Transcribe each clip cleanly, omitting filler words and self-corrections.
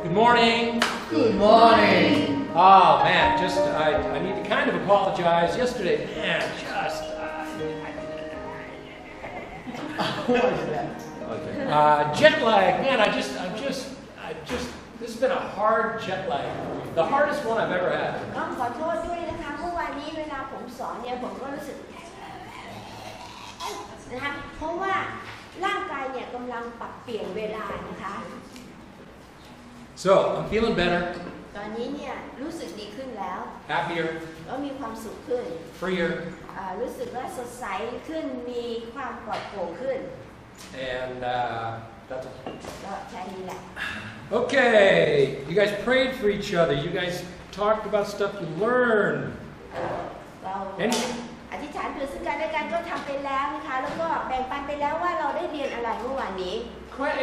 Good morning. Good morning. Oh man, I need to kind of apologize. Yesterday, man, What is that? jet lag. Man, this has been a hard jet lag. The hardest one I've ever had. ต้องขอโทษด้วยนะคะเมื่อวานนี้เวลาผมสอนเนี่ยผมก็รู้สึกนะคะเพราะว่าร่างกายเนี่ยกำลังปรับเปลี่ยนเวลานะคะ So I'm feeling better. ตอนนี้เนี่ยรู้สึกดีขึ้นแล้ว Happier. ก็มีความสุขขึ้น Freer. รู้สึกว่าสดใสขึ้นมีความปลอดโปร่งขึ้น And that's all. ก็แค่นี้แหละ Okay, you guys prayed for each other. You guys talked about stuff you learned. เราอธิษฐานเพื่อซึ่งกันและกันก็ทำไปแล้วนะคะแล้วก็แบ่งปันไปแล้วว่าเราได้เรียนอะไรเมื่อวานนี้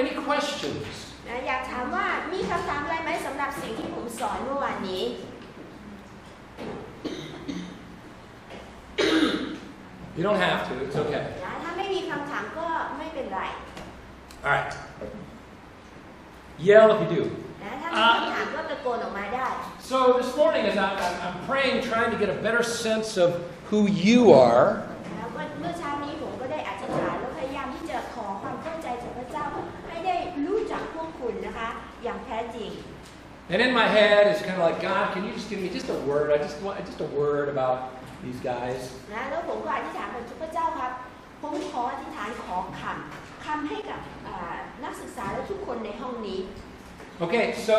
Any questions? อยากถามว่ามีคำถามอะไรไหมสำหรับสิ่งที่ผมสอนเมื่อวานนี้ You don't have to. It's okay. ถ้าไม่มีคำถามก็ไม่เป็นไร All right. Yell if you do. ถ้ามีคำถามก็ตะโกนออกมาได้ So this morning, as I'm praying, trying to get a better sense of who you are. เมื่อเช้านี้ผมก็ได้อธิษฐานแล้วพยายามที่จะขอความเข้าใจจากพระเจ้าให้ได้รู้จักพวกคุณนะคะอย่างแท้จริง And in my head, it's kind of like, God, can you just give me just a word? I just want just a word about these guys. แล้วผมก็อธิษฐานกับพระเจ้าครับผมขออธิษฐานขอคำให้กับนักศึกษาและทุกคนในห้องนี้ Okay, so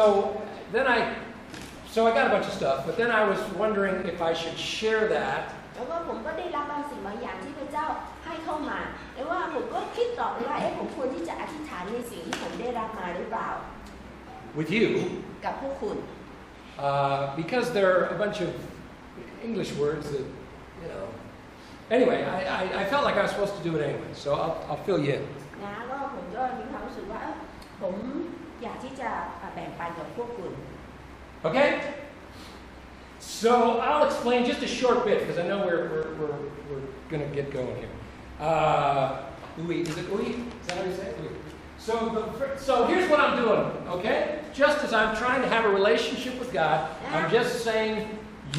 I got a bunch of stuff, but then I was wondering if I should share that. แล้วก็ผมก็ได้รับบางสิ่งบางอย่างที่พระเจ้าให้เข้ามาแต่ว่าผมก็คิดต่อไปว่าผมควรที่จะอธิษฐานในสิ่งที่ผมได้รับมาหรือเปล่า With you, กับพวกคุณ because there are a bunch of English words that, you know. Anyway, I felt like I was supposed to do it anyway, so I'll fill you in. นะก็ผมก็มีความรู้สึกว่าผมอยากที่จะแบ่งปันกับพวกคุณ Okay? So I'll explain just a short bit because I know we're going to get going here. Ui, is it Ui? Is that how you say it? Ui. So here's what I'm doing, okay? Just as I'm trying to have a relationship with God, I'm just saying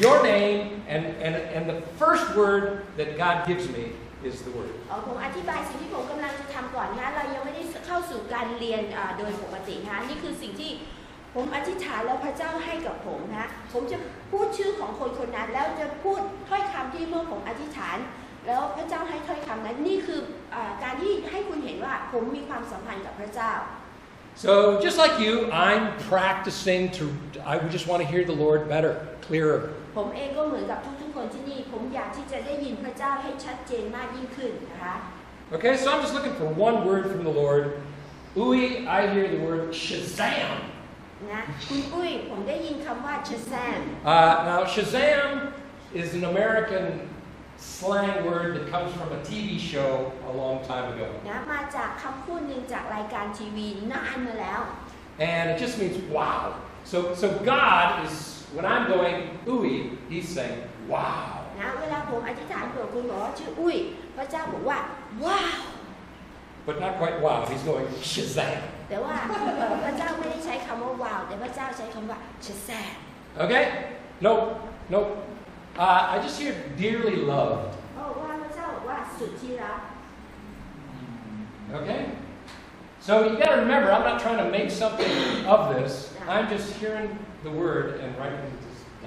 your name and the first word that God gives me is the word. ผมอธิบายสิ่งที่ผมกำลังจะทำก่อนนะเรายังไม่ได้เข้าสู่การเรียนโดยปกตินะนี่คือสิ่งที่ผมอธิษฐานแล้วพระเจ้าให้กับผมนะผมจะพูดชื่อของคนคนนั้นแล้วจะพูดถ้อยคำที่เมื่อผมอธิษฐานแล้วพระเจ้าให้ถ้อยคำนั้นนี่คือการที่ให้คุณเห็นว่าผมมีความสัมพันธ์กับพระเจ้า So just like you, I'm practicing I just want to hear the Lord better, clearer. ผมเองก็เหมือนกับทุกๆคนที่นี่ผมอยากที่จะได้ยินพระเจ้าให้ชัดเจนมากยิ่งขึ้นนะคะ Okay, so I'm just looking for one word from the Lord. Ui, I hear the word Shazam. นะคุณปุ้ยผมได้ยินคำว่า Shazam. Now, Shazam is an American slang word that comes from a TV show a long time ago. นะมาจากคำพูดหนึ่งจากรายการทีวีนานมาแล้ว And it just means wow. So God is, when I'm going Ui, He's saying wow. นะเวลาผมอธิษฐานเผื่อคุณบอกว่าชื่ออุ้ยพระเจ้าบอกว่าว้าว But not quite wow. He's going Shazam. แต่ว่าพระเจ้าไม่ได้ใช้คำว่าว้าวแต่พระเจ้าใช้คำว่า Shazam. Okay? Nope. I just hear dearly loved. ว่าพระเจ้าบอกว่าสุดที่รัก Okay? So you got to remember, I'm not trying to make something of this. I'm just hearing the word and writing it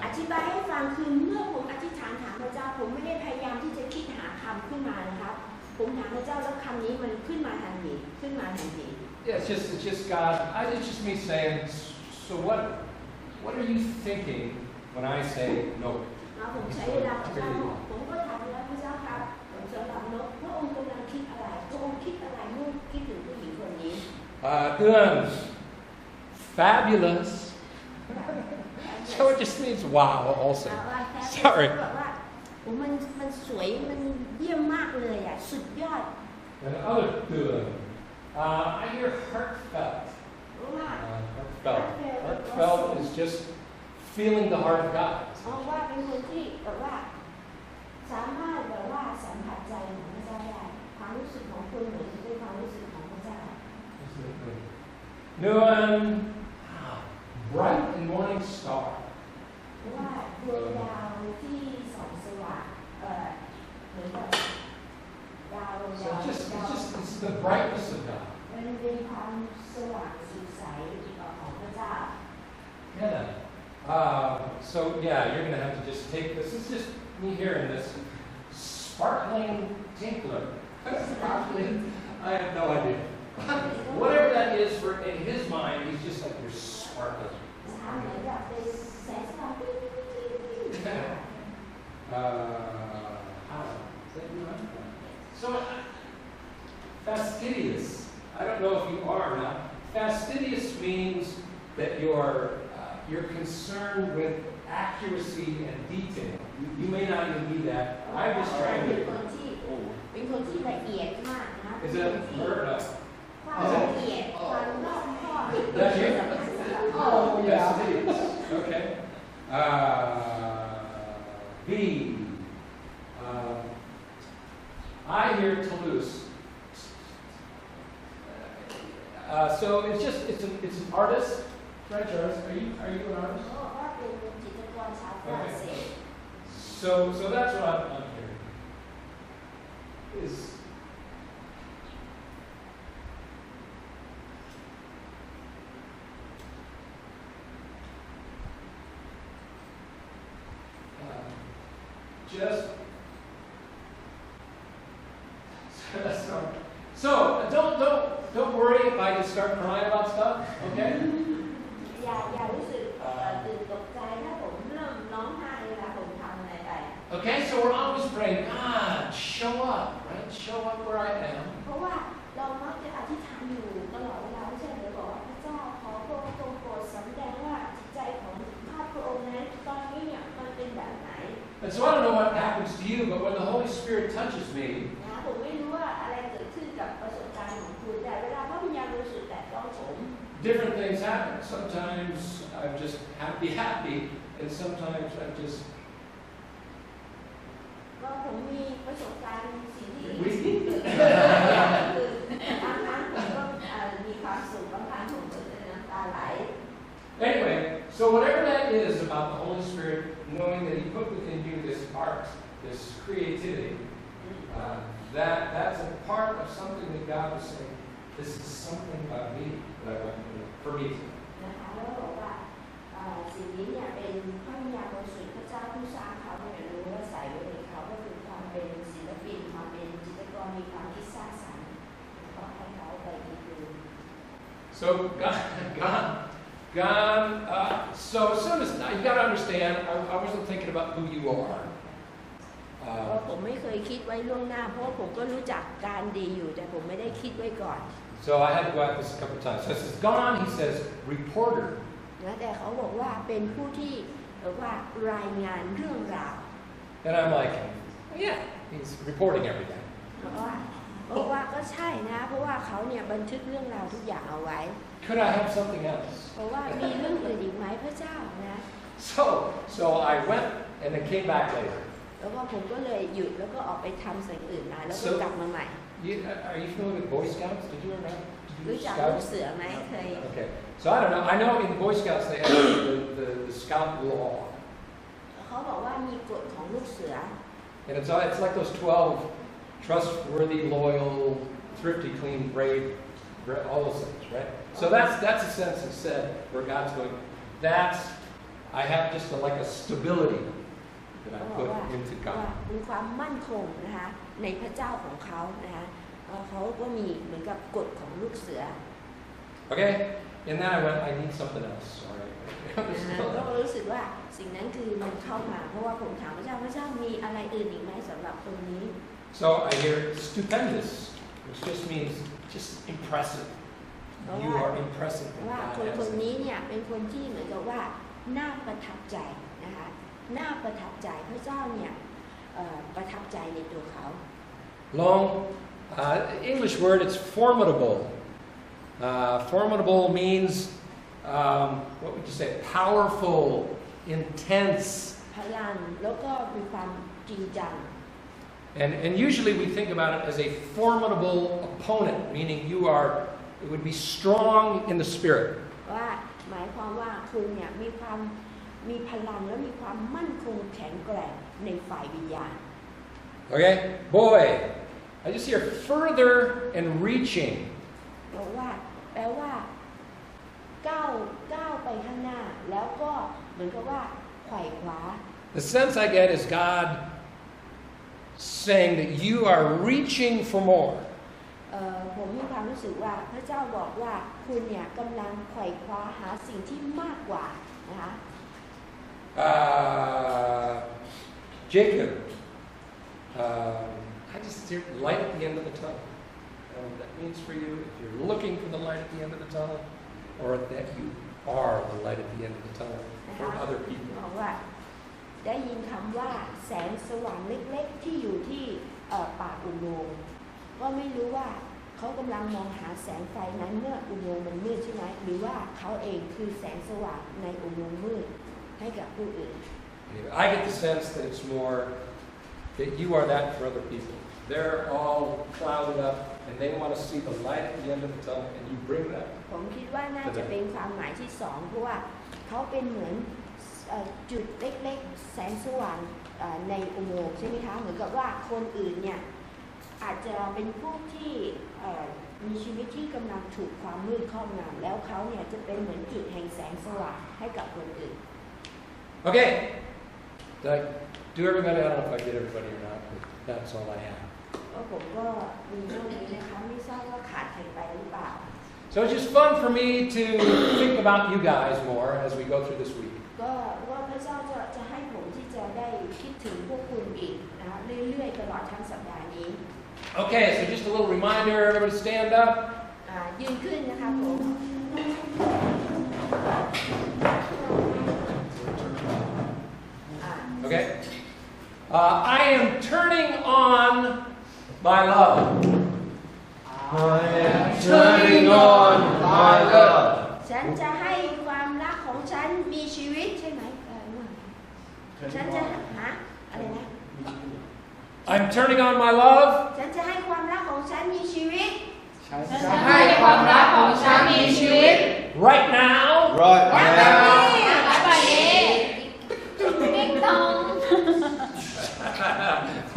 อ down. ธิบายให้ฟังคือเมื่อผมอธิษฐานถามพระเจ้าผมไม่ได้พยายามที่จะคิดหาคำขึ้นมานะครับผมถามพระเจ้าแล้วคำนี้มันขึ้นมาทันที Yeah, it's just God. It's just me saying, so what are you thinking when I say no? ผมใช้เวลากับพระเจ้าผมก็ถามพระเจ้าครับผมสำหรับนกพระองค์กำลังคิดอะไรพระองค์คิดอะไรเมื่อคิดถึงผู้หญิงคนนี้ Fabulous. So it just means wow also. Sorry. มันสวยมันเยี่ยมมากเลยอ่ะสุดยอด And other I hear heartfelt. Heartfelt is just feeling the heart of God. ว่าเป็นคนที่แบบว่าสามารถแบบว่าสัมผัสใจของพระเจ้าได้ความรู้สึกของคุณเหมือนเป็นความรู้สึกของพระเจ้า New one. bright and morning star. ว่าดวงดาวที่ส่องสว่างเหมือนกับดาว So it's the brightness of God. มันเป็นความสว่างสดใสของพระเจ้า Yeah. So yeah, you're going to have to just take this. It's just me hearing this sparkling tinkler. Sparkling. I have no idea. Whatever that is for in his mind, he's just like you're sparkling. เหมือนกับเป็นแสงสว่าง How? Is that you? So fastidious. I don't know if you are or not. Fastidious means that you're concerned with accuracy and detail. You may not even be that. I'm just trying to. เป็นคนที่ละเอียดมากนะ Is that her? ความละเอียดความรอบคอบ That's you? Oh, yeah. Fastidious. Okay. B. I hear Toulouse. So it's an artist, French artist. Are you an artist? เขาบอกว่าเป็นจิตรกรชาวฝรั่งเศส So that's what I'm hearing. Is just so don't worry if I just start crying about stuff, okay? อย่ารู้สึกตื่นตกใจถ้าผมเริ่มร้องไห้เวลาผมทำอะไรไป Okay, so we're always praying, God, show up, right? Show up where I am. เพราะว่าเรามักจะอธิษฐานอยู่ตลอดเวลาไม่ใช่หรือบอกว่าพระเจ้าขอพระองค์ทรงโปรดสำแดงว่าจิตใจของข้าพระองค์นั้นตอนนี้เนี่ยมันเป็นแบบไหน And so I don't know what happens to you, but when the Holy Spirit touches me, นะผมไม่รู้ว่าอะไรเกิดขึ้นกับประสบการณ์ของคุณแต่เวลาพระวิญญาณบริสุทธิ์แตะต้องผม different things happen. Sometimes I'm just happy, and sometimes I'm just ก็ผมมีประสบการณ์สิ่งที่ weepy. คือบางครั้งผมก็มีความสุขบางครั้งผมก็จะน้ำตาไหล Anyway, so whatever that is about the Holy Spirit, knowing that He put within you this art, this creativity, that's a part of something that God was saying. This is something about me that I want for me. นะคะแล้วก็บอกว่าสิ่งนี้เนี่ยเป็นพระวิญญาณบริสุทธิ์พระเจ้าผู้สร้างเขาเนี่ยรู้ว่าใส่ไว้ในเขาก็คือความเป็นศิลปินความเป็นจิตรกรมีความคิดสร้างสรรค์ก็ให้เขาไปดีดู So God. So as soon as you got to understand, I wasn't thinking about who you are. ผมไม่เคยคิดไว้ล่วงหน้าเพราะผมก็รู้จักการดีอยู่แต่ผมไม่ได้คิดไว้ก่อน So I had to go at this a couple of times. So it says gone. He says reporter. นะแต่เขาบอกว่าเป็นผู้ที่ว่ารายงานเรื่องราว And I'm like, yeah, he's reporting everything. เพราะว่าก็ใช่นะเพราะว่าเขาเนี่ยบันทึกเรื่องราวทุกอย่างเอาไว้ Could I have something else? เพราะว่ามีเรื่องอื่นอีกไหมพระเจ้านะ So I went and then came back later. แล้วก็ผมก็เลยหยุดแล้วก็ออกไปทำสิ่งอื่นมาแล้วก็กลับมาใหม่ Are you familiar with Boy Scouts? Did you ever รู้ do จักลูก Scouts? เสือไหมเคย Okay. So I don't know. I know in the Boy Scouts they have the Scout law. เขาบอกว่ามีกฎของลูกเสือ And it's like those 12 trustworthy, loyal, thrifty, clean, brave, all those things, right? So that's a sense of said where God's going. I have just like a stability that I put into ว่า God. มีความมั่นคงนะคะในพระเจ้าของเขานะคะเขาก็มีเหมือนกับกฎของลูกเสือ Okay? And then I went, I need something else. All right. ก็รู้สึกว่าสิ่งนั้นคือมันเข้ามาเพราะว่าผมถามพระเจ้ามีอะไรอื่นอีกไหมสำหรับตรงนี้ So I hear stupendous, which just means just impressive. You are impressive. ว่าคนนี้เนี่ยเป็นคนที่เหมือนกับว่าน่าประทับใจนะคะน่าประทับใจพระเจ้าเนี่ยประทับใจในตัวเขา Long English word, it's formidable. Formidable means, what would you say, powerful, intense. พลังแล้วก็มีความจริงจัง And usually we think about it as a formidable opponent, meaning it would be strong in the spirit. ว่า หมายความว่าคุณเนี่ยมีพลังและมีความมั่นคงแข็งแกร่งในฝ่ายวิญญาณ Okay, boy, I just hear further and reaching. แปลว่าก้าวไปข้างหน้าแล้วก็เหมือนกับว่าไขว่คว้า The sense I get is God saying that you are reaching for more. ผมมีความรู้สึกว่าพระเจ้าบอกว่าคุณเนี่ยกำลังไขว่คว้าหาสิ่งที่มากกว่านะคะ Jacob, I just hear light at the end of the tunnel. That means for you, if you're looking for the light at the end of the tunnel, or that you are the light at the end of the tunnel for other people. บอกว่าได้ยินคำว่าแสงสว่างเล็กๆที่อยู่ที่ปากอุโมงค์ก็ไม่รู้ว่าเขากำลังมองหาแสงไฟนั้นเมื่ออุโมงค์มันมืดใช่ไหมหรือว่าเขาเองคือแสงสว่างในอุโมงค์มืดให้กับผู้อื่น I get the sense that it's more that you are that for other people. They're all clouded up and they want to see the light at the end of the tunnel and you bring that. ผมคิดว่าน่าจะเป็นความหมายที่สองเพราะว่าเขาเป็นเหมือนจุดเล็กๆแสงสว่างในอุโมงค์ใช่ไหมคะเหมือนกับว่าคนอื่นเนี่ยอาจจะเป็นพวกที่มีชีวิตที่กำลังถูกความมืดครอบงำแล้วเขาเนี่ยจะเป็นเหมือนจุดแห่งแสงสว่างให้กับคนอื่น Okay. Did I do everybody? I don't know if I did everybody or not, but that's all I have. ก็ผมก็มีเรื่องนี้นะคะไม่ทราบว่าขาดใครไปหรือเปล่า So it's just fun for me to think about you guys more as we go through this week. ก็พระเจ้าจะให้ผมที่จะได้คิดถึงพวกคุณอีกนะคะเรื่อยๆตลอดทั้งสัปดาห์นี้ Okay, so just a little reminder, everybody stand up. ยืนขึ้นนะคะผม Okay. I am turning on my love. I am turning on my love. ฉันจะให้ความรักของฉันมีชีวิตใช่ไหมฉันจะหาอะไรนะ I'm turning on my love. ฉันจะให้ความรักของฉันมีชีวิต ฉันจะให้ความรักของฉันมีชีวิต Right now. Right แล้ว now. แบบนี้ติ๊งตอง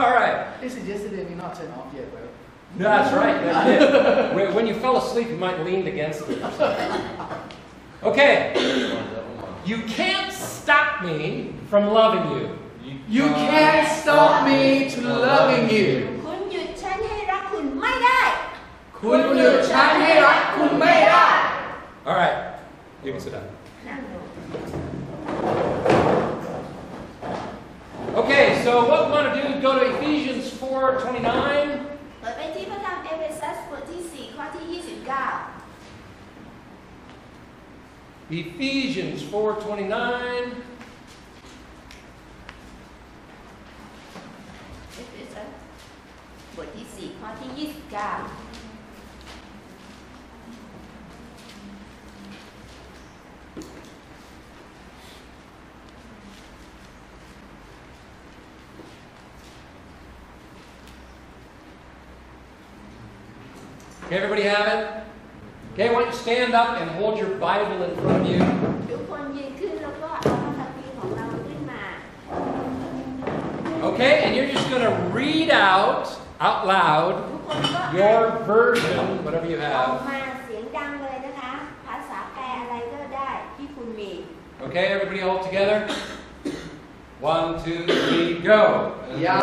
All right. This is yesterday we not turn off yet right That's right. That's it. When you fell asleep, you might lean against it. Okay. You can't stop me from loving you. You can't stop me to loving you คุณหยุดฉันให้รักคุณไม่ได้ คุณหยุดฉันให้รักคุณไม่ได้ All right. You can sit down. นั่งลง Okay, so what we want to do is go to Ephesians 4:29. เปิดไปที่พระธรรมเอเฟซัสบทที่4ข้อที่29 Ephesians 4:29. เอเฟซัสบทที่4ข้อที่29Okay, everybody have it? Okay, why don't you stand up and hold your Bible in front of you. ทุกคนยืนขึ้นแล้วก็เอาพระคัมภีร์ของเราขึ้นมา Okay, and you're just going to read out loud ทุกคนก็ your version, whatever you ออก have. มาเสียงดังเลยนะคะ ภาษาแปลอะไรก็ได้ที่คุณมี Okay, everybody all together? 1, 2, 3, go. อย่า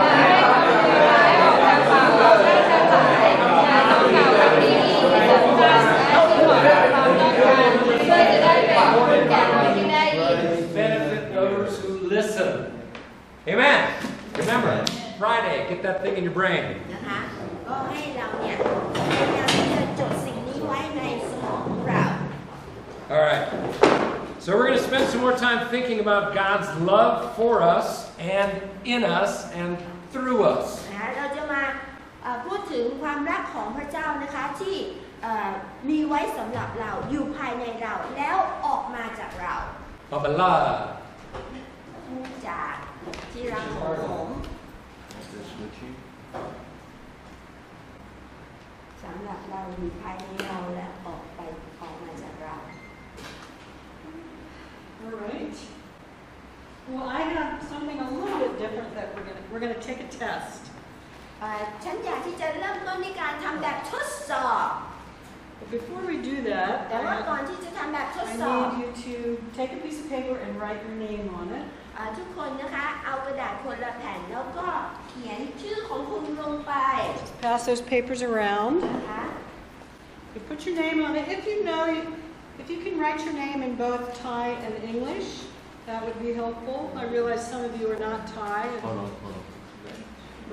Benefit those who listen. Amen. Remember, Friday, get that thing in your brain. นะคะก็ให้เราเนี่ยพยายามที่จะจดสิ่งนี้ไว้ในสมองของเรา All right. So we're going to spend some more time thinking about God's love for us and in us and through us. นะคะเราจะมาพูดถึงความรักของพระเจ้านะคะที่มีไว้สำหรับเราอยู่ภายในเราแล้วออกมาจากเรา Babala. จากที่รักของผมสำหรับเราอยู่ภายในเราและออกมาจากเรา we're going to take a test. ฉันอยากที่จะเริ่มต้นในการทำแบบทดสอบ But before we do that, แต่ว่าก่อนที่จะทำแบบทด I สอบ need you to take a piece of paper and write your name on it. ทุกคนนะคะเอากระดาษคนละแผ่นแล้วก็เขียนชื่อของคุณลงไป Pass those papers around. นะคะ You put your name on it. If you can write your name in both Thai and English, that would be helpful. I realize some of you are not Thai,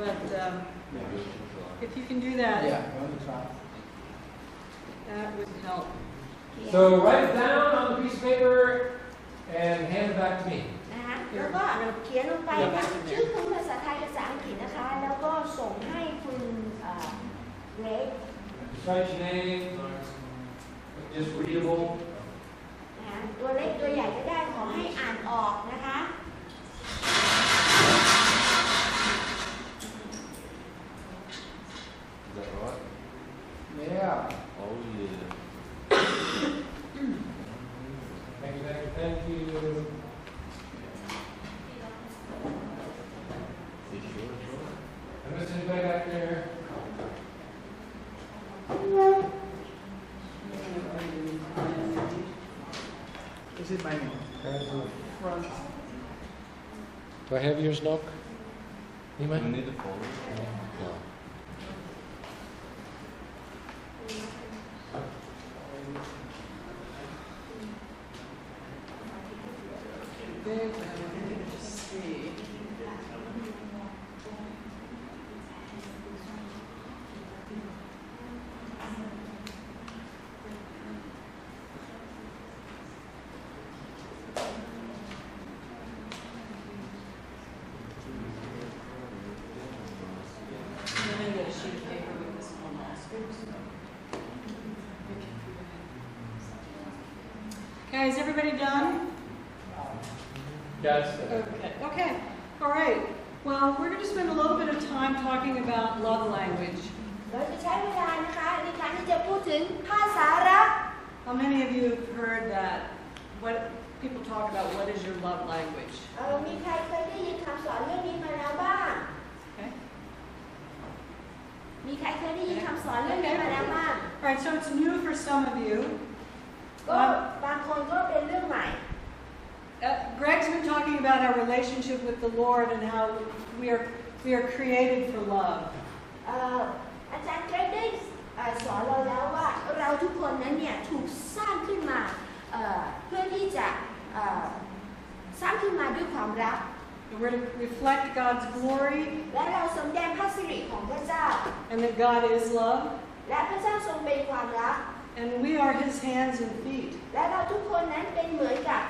but if you can do that, that would help. So write it down on the piece of paper and hand it back to me. นะคะแล้วก็เขียนลงไปนะชื่อคุณภาษาไทยภาษาอังกฤษนะคะแล้วก็ส่งให้คุณเล็ก Just write your name, just readable. นะคะตัวเล็กตัวใหญ่ก็ได้ขอให้อ่านออกนะคะ Is that right? Yeah. Oh yeah. Thank you, thank you, thank you. You sure? I missed anybody back there? Is it my name? Front. Do I have yours, Nock? Do we need the folder? No. Then, let's see. Then I get a sheet of paper with this one also. Okay, is everybody done? Yes. Okay. All right. Well, we're going to spend a little bit of time talking about love language. เราจะใช้เวลานะคะในการที่จะพูดถึงภาษารัก How many of you have heard that? What people talk about? What is your love language? มีใครเคยได้ยินคำสอนเรื่องนี้มาแล้วบ้าง Okay. มีใครเคยได้ยินคำสอนเรื่องนี้มาแล้วบ้าง All right. So it's new for some of you. ก็บางคนก็เป็นเรื่องใหม่ Greg's been talking about our relationship with the Lord and how we are created for love. อาจารย์เกรกได้สอนเราแล้วว่าเราทุกคนนั้นเนี่ยถูกสร้างขึ้นมาเพื่อที่จะสร้างขึ้นมาด้วยความรัก And we're to reflect God's glory และเราสำแดงพระสิริของพระเจ้า and that God is love. และพระเจ้าทรงเป็นความรัก And we are His hands and feet. และเราทุกคนนั้นเป็นเหมือนกับ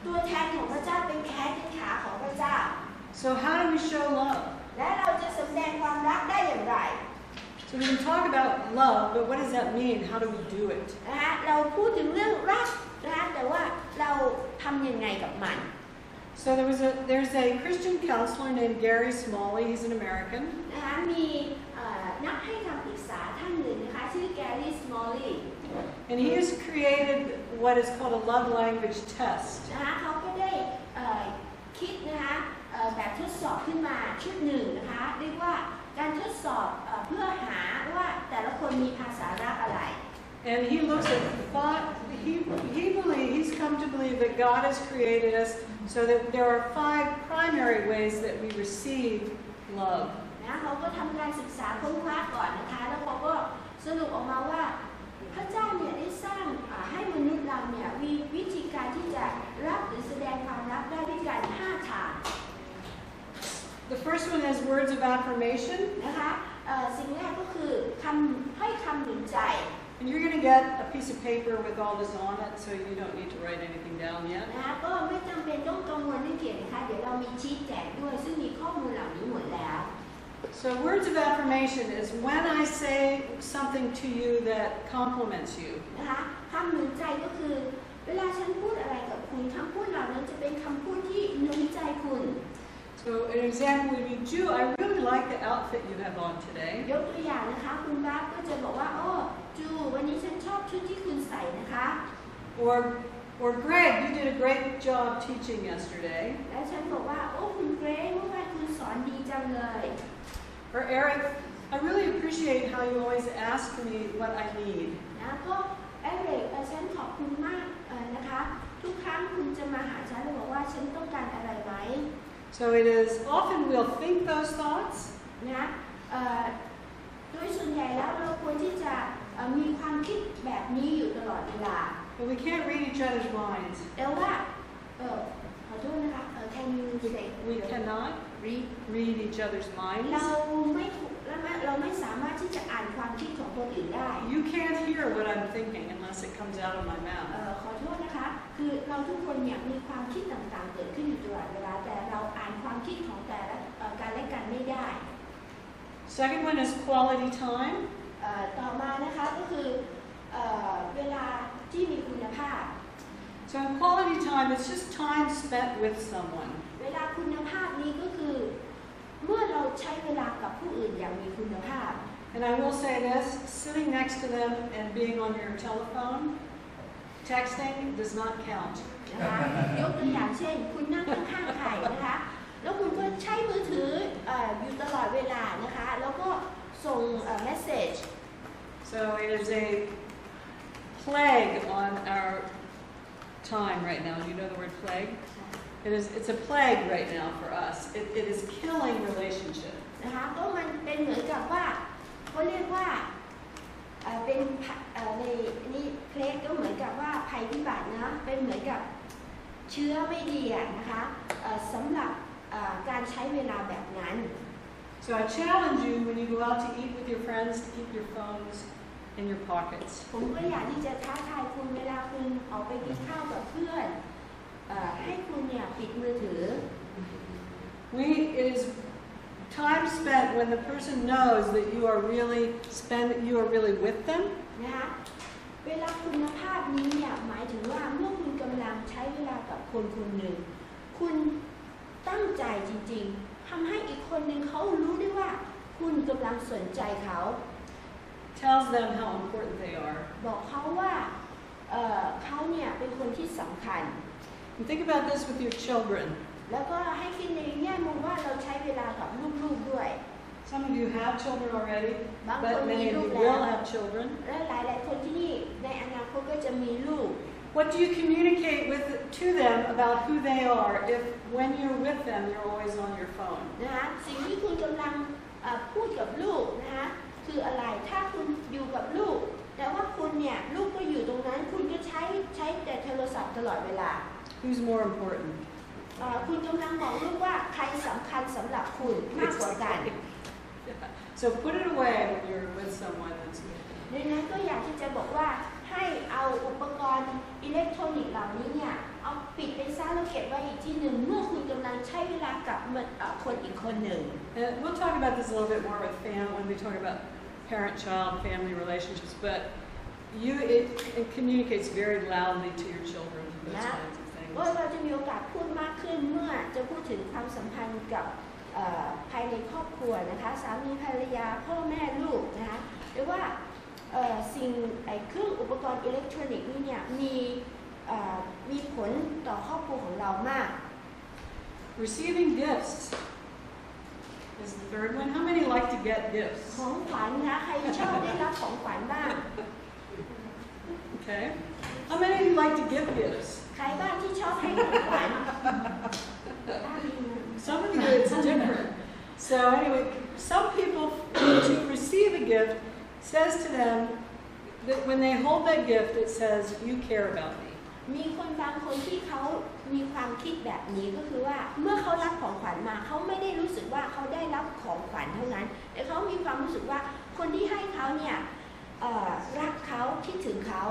ตัวแทนของพระเจ้าเป็นแขนเป็นขาของพระเจ้า So how do we show love? และเราจะสำแดงความรักได้อย่างไร So we can talk about love, but what does that mean? How do we do it? นะคะเราพูดถึงเรื่องรักนะคะแต่ว่าเราทำยังไงกับมัน So there's a Christian counselor named Gary Smalley. He's an American. นะคะมีนักให้คำปรึกษาท่านหนึ่งนะคะชื่อแกรี่สมอลลี่ And he has created what is called a love language test. นะคะเขาก็ได้คิดนะคะแบบทดสอบขึ้นมาชุดหนึ่งนะคะเรียกว่าการทดสอบเพื่อหาว่าแต่ละคนมีภาษารักอะไร And he looks at he's come to believe that God has created us so that there are 5 primary ways that we receive love. นะเขาก็ทำการศึกษาค้นคว้าก่อนนะคะแล้วเขาก็สรุปออกมาว่าพระเจ้าเนี่ยได้สร้างให้มนุษย์เราเนี่ยมีวิธีการที่จะรับหรือแสดงความรักได้ด้วยกัน5 ทาง The first one is words of affirmation. นะคะสิ่งแรกก็คือให้คำหนุนใจ And you're going to get a piece of paper with all this on it, so you don't need to write anything down yet. นะคะก็ไม่จำเป็นต้องกังวลเรื่องเขียนนะคะเดี๋ยวเรามีชีทแจกด้วยซึ่งมีข้อมูลเหล่านี้หมดแล้ว So words of affirmation is when I say something to you that compliments you. นะคะคำหนุนใจก็คือเวลาฉันพูดอะไรกับคุณคำพูดเหล่านั้นจะเป็นคำพูดที่หนุนใจคุณ So an example would be, Jew, I really like the outfit you have on today. ยกตัวอย่างนะคะคุณบัฟก็จะบอกว่าโอ้จูวันนี้ฉันชอบชุดที่คุณใส่นะคะ Or Greg, you did a great job teaching yesterday. และฉันบอกว่าโอ้คุณเกรซเมื่อวานคุณ สอนดีจังเลย Or Eric, I really appreciate how you always ask me what I need. นะก็เอริกฉันขอบคุณมากนะคะทุกครั้งคุณจะมาหาฉันแล้วบอกว่าฉันต้องการอะไรไหม So it is often we'll think those thoughts, นะโดยส่วนใหญ่แล้วเราควรที่จะมีความคิดแบบนี้อยู่ตลอดเวลา but we can't read each other's minds. แต่ว่าขอโทษนะคะcan you say We cannot read each other's เรา minds. เราไม่สามารถที่จะอ่านความคิดของคนอื่นได้ You can't hear what I'm thinking unless it comes out of my mouth. ขอโทษนะคะคือเราทุกคนเนี่ยมีความคิดต่างๆเกิดขึ้นอยู่ตลอดเวลาแต่เราอ่านความคิดของแต่ละกันและกันไม่ได้ Second one is quality time. ต่อมานะคะก็คือเวลาที่มีคุณภาพ So in quality time, it's just time spent with someone. เวลาคุณภาพนี้ก็คือเมื่อเราใช้เวลากับผู้อื่นอย่างมีคุณภาพ And I will say this, sitting next to them and being on your telephone, texting does not count. นะคะยกตัวอย่างเช่นคุณนั่งข้างๆใครนะคะแล้วคุณก็ใช้มือถืออยู่ตลอดเวลานะคะแล้วก็ส่งmessage So it is a plague on our time right now. You know the word plague? It's a plague right now for us. It is killing relationships. นะคะก็มันเป็นเหมือนกับว่าเขาเรียกว่าเป็นในนี่เพลกก็เหมือนกับว่าภัยพิบัตินะเป็นเหมือนกับเชื้อไม่ดีนะคะสำหรับการใช้เวลาแบบนั้น So I challenge you when you go out to eat with your friends to keep your phones in your pockets. ผมก็อยากที่จะท้าทายคุณเวลาคุณออกไปกินข้าวกับเพื่อนให้คุณเนี่ยปิดมือถือ It is time spent when the person knows that you are really with them. นะคะเวลาคุณภาพนี้เนี่ยหมายถึงว่าเมื่อคุณกำลังใช้เวลากับคนคนหนึ่งคุณตั้งใจจริงๆทำให้อีกคนหนึ่งเขารู้ได้ว่าคุณกำลังสนใจเขา Tells them how important they are. บอกเขาว่าเขาเนี่ยเป็นคนที่สำคัญ And think about this with your children. แล้วก็ให้คิดในแง่มุมว่าเราใช้เวลากับลูกๆด้วย Some of you have children already, บางคน but มี many of ลู you กแล้ว will have children. และหลายๆคนที่นี่ในอนาคตก็จะมีลูก What do you communicate to them about who they are if when you're with them you're always on your phone? นะคะสิ่งที่คุณกำลังพูดกับลูกนะคะคืออะไรถ้าคุณอยู่กับลูกแต่ว่าคุณเนี่ยลูกก็อยู่ตรงนั้นคุณก็ใช้แต่โทรศัพท์ตลอดเวลา Who's more important? คุณกำลังบอกลูกว่าใครสำคัญสำหรับคุณมากกว่ากัน So put it away when you're with someone that's with you. ดังนั้นก็อยากที่จะบอกว่าให้เอาอุปกรณ์อิเล็กทรอนิกส์เหล่านี้เนี่ยเอาปิดไปซะแล้วเก็บไว้อีกที่หนึ่งเมื่อคุณกำลังใช้เวลากับคนอีกคนหนึ่ง And we'll talk about this a little bit more with when we talk about parent-child family relationships, but it communicates very loudly to your children, those kinds of things. ว่าเราจะมีโอกาสพูดมากขึ้นเมื่อจะพูดถึงความสัมพันธ์กับภายในครอบครัวนะคะสามีภรรยาพ่อแม่ลูกนะคะหรือว่าเครื่องอุปกรณ์อิเล็กทรอนิกส์นี่เนี่ยมีผลต่อครอบครัวของเรามาก Receiving gifts is the third one. How many like to get gifts? ของขวัญนะใครชอบได้รับของขวัญบ้าง Okay. How many of you like to give gifts? ใครบ้างที่ชอบให้ของขวัญ Some of you, it's different. So anyway, some people, to receive a gift, says to them that when they hold that gift, it says, you care about me. มีคนบางคนที่เขามีความคิดแบบนี้ก็คือว่าเมื่อเขารับของขวัญมาเขาไม่ได้รู้สึกว่าเขาได้รับของขวัญเท่านั้นแต่เขามีความรู้สึกว่าคนที่ให้เขาเนี่ยรักเขาคิดถึงเขา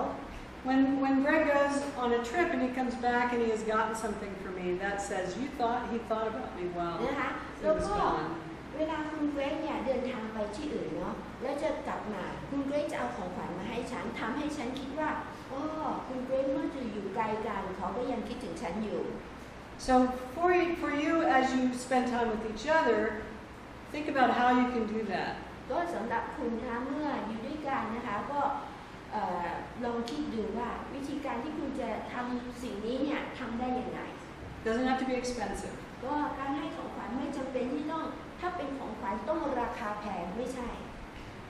When Greg goes on a trip and he comes back and he has gotten something for me, that says he thought about me while นะคะ he แล้ว was ก็ gone. เวลาคุณเกรซเนี่ยเดินทางไปที่อื่นเนาะแล้วจะกลับมาคุณเกรซจะเอาของขวัญมาให้ฉันทำให้ฉันคิดว่าคุณเกรซเมื่อจะอยู่ไกลกันเขาก็ยังคิดถึงฉันอยู่ So for you, as you spend time with each other, think about how you can do that. ก็สำหรับคุณนะคะเมื่ออยู่ด้วยกันนะคะก็ลองคิดดูว่าวิธีการที่คุณจะทำสิ่งนี้เนี่ยทำได้ยังไง Doesn't have to be expensive. ก็การให้ของขวัญไม่จำเป็นที่ต้องถ้าเป็นของขวัญต้องราคาแพงไม่ใช่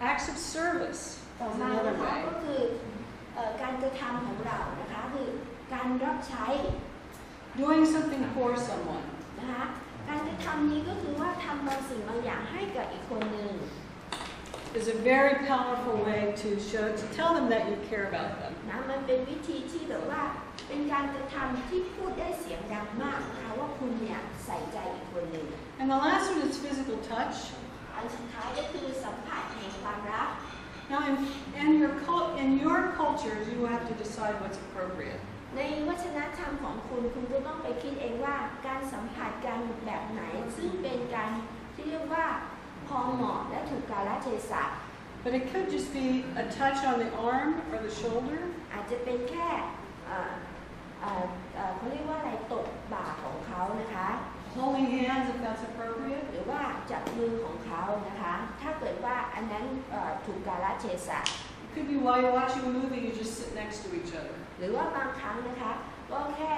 Acts of service ต่อ is มา another นะคะก็ way. คือการกระทำของเรานะคะคือการรับใช้ Doing something for someone. นะคะการกระทำนี้ก็คือว่าทำบางสิ่งบางอย่างให้กับอีกคนหนึ่ง Is a very powerful way to tell them that you care about them. นะมันเป็นวิธีที่แบบว่าเป็นการกระทำที่พูดได้เสียงดังมากนะคะว่าคุณเนี่ยใส่ใจอีกคนหนึ่ง And the last one is physical touch. อันสุดท้ายก็คือสัมผัสแห่งความรัก Now, in your cultures, you have to decide what's appropriate. ในวัฒนธรรมของคุณจะต้องไปคิดเองว่าการสัมผัสกันแบบไหนซึ่งเป็นการที่เรียกว่าพอเหมาะและถูกกาลเทศะ But it could just be a touch on the arm or the shoulder. อาจจะเป็นแค่เขาเรียกว่าอะไรตบบ่าของเขานะคะ Holding hands if that's appropriate. หรือว่าจับมือของเขานะคะถ้าเกิดว่าอันนั้นถูกกาลเทศะ It could be while you're watching a movie, you just sit next to each other. หรือว่าบางครั้งนะคะก็แค่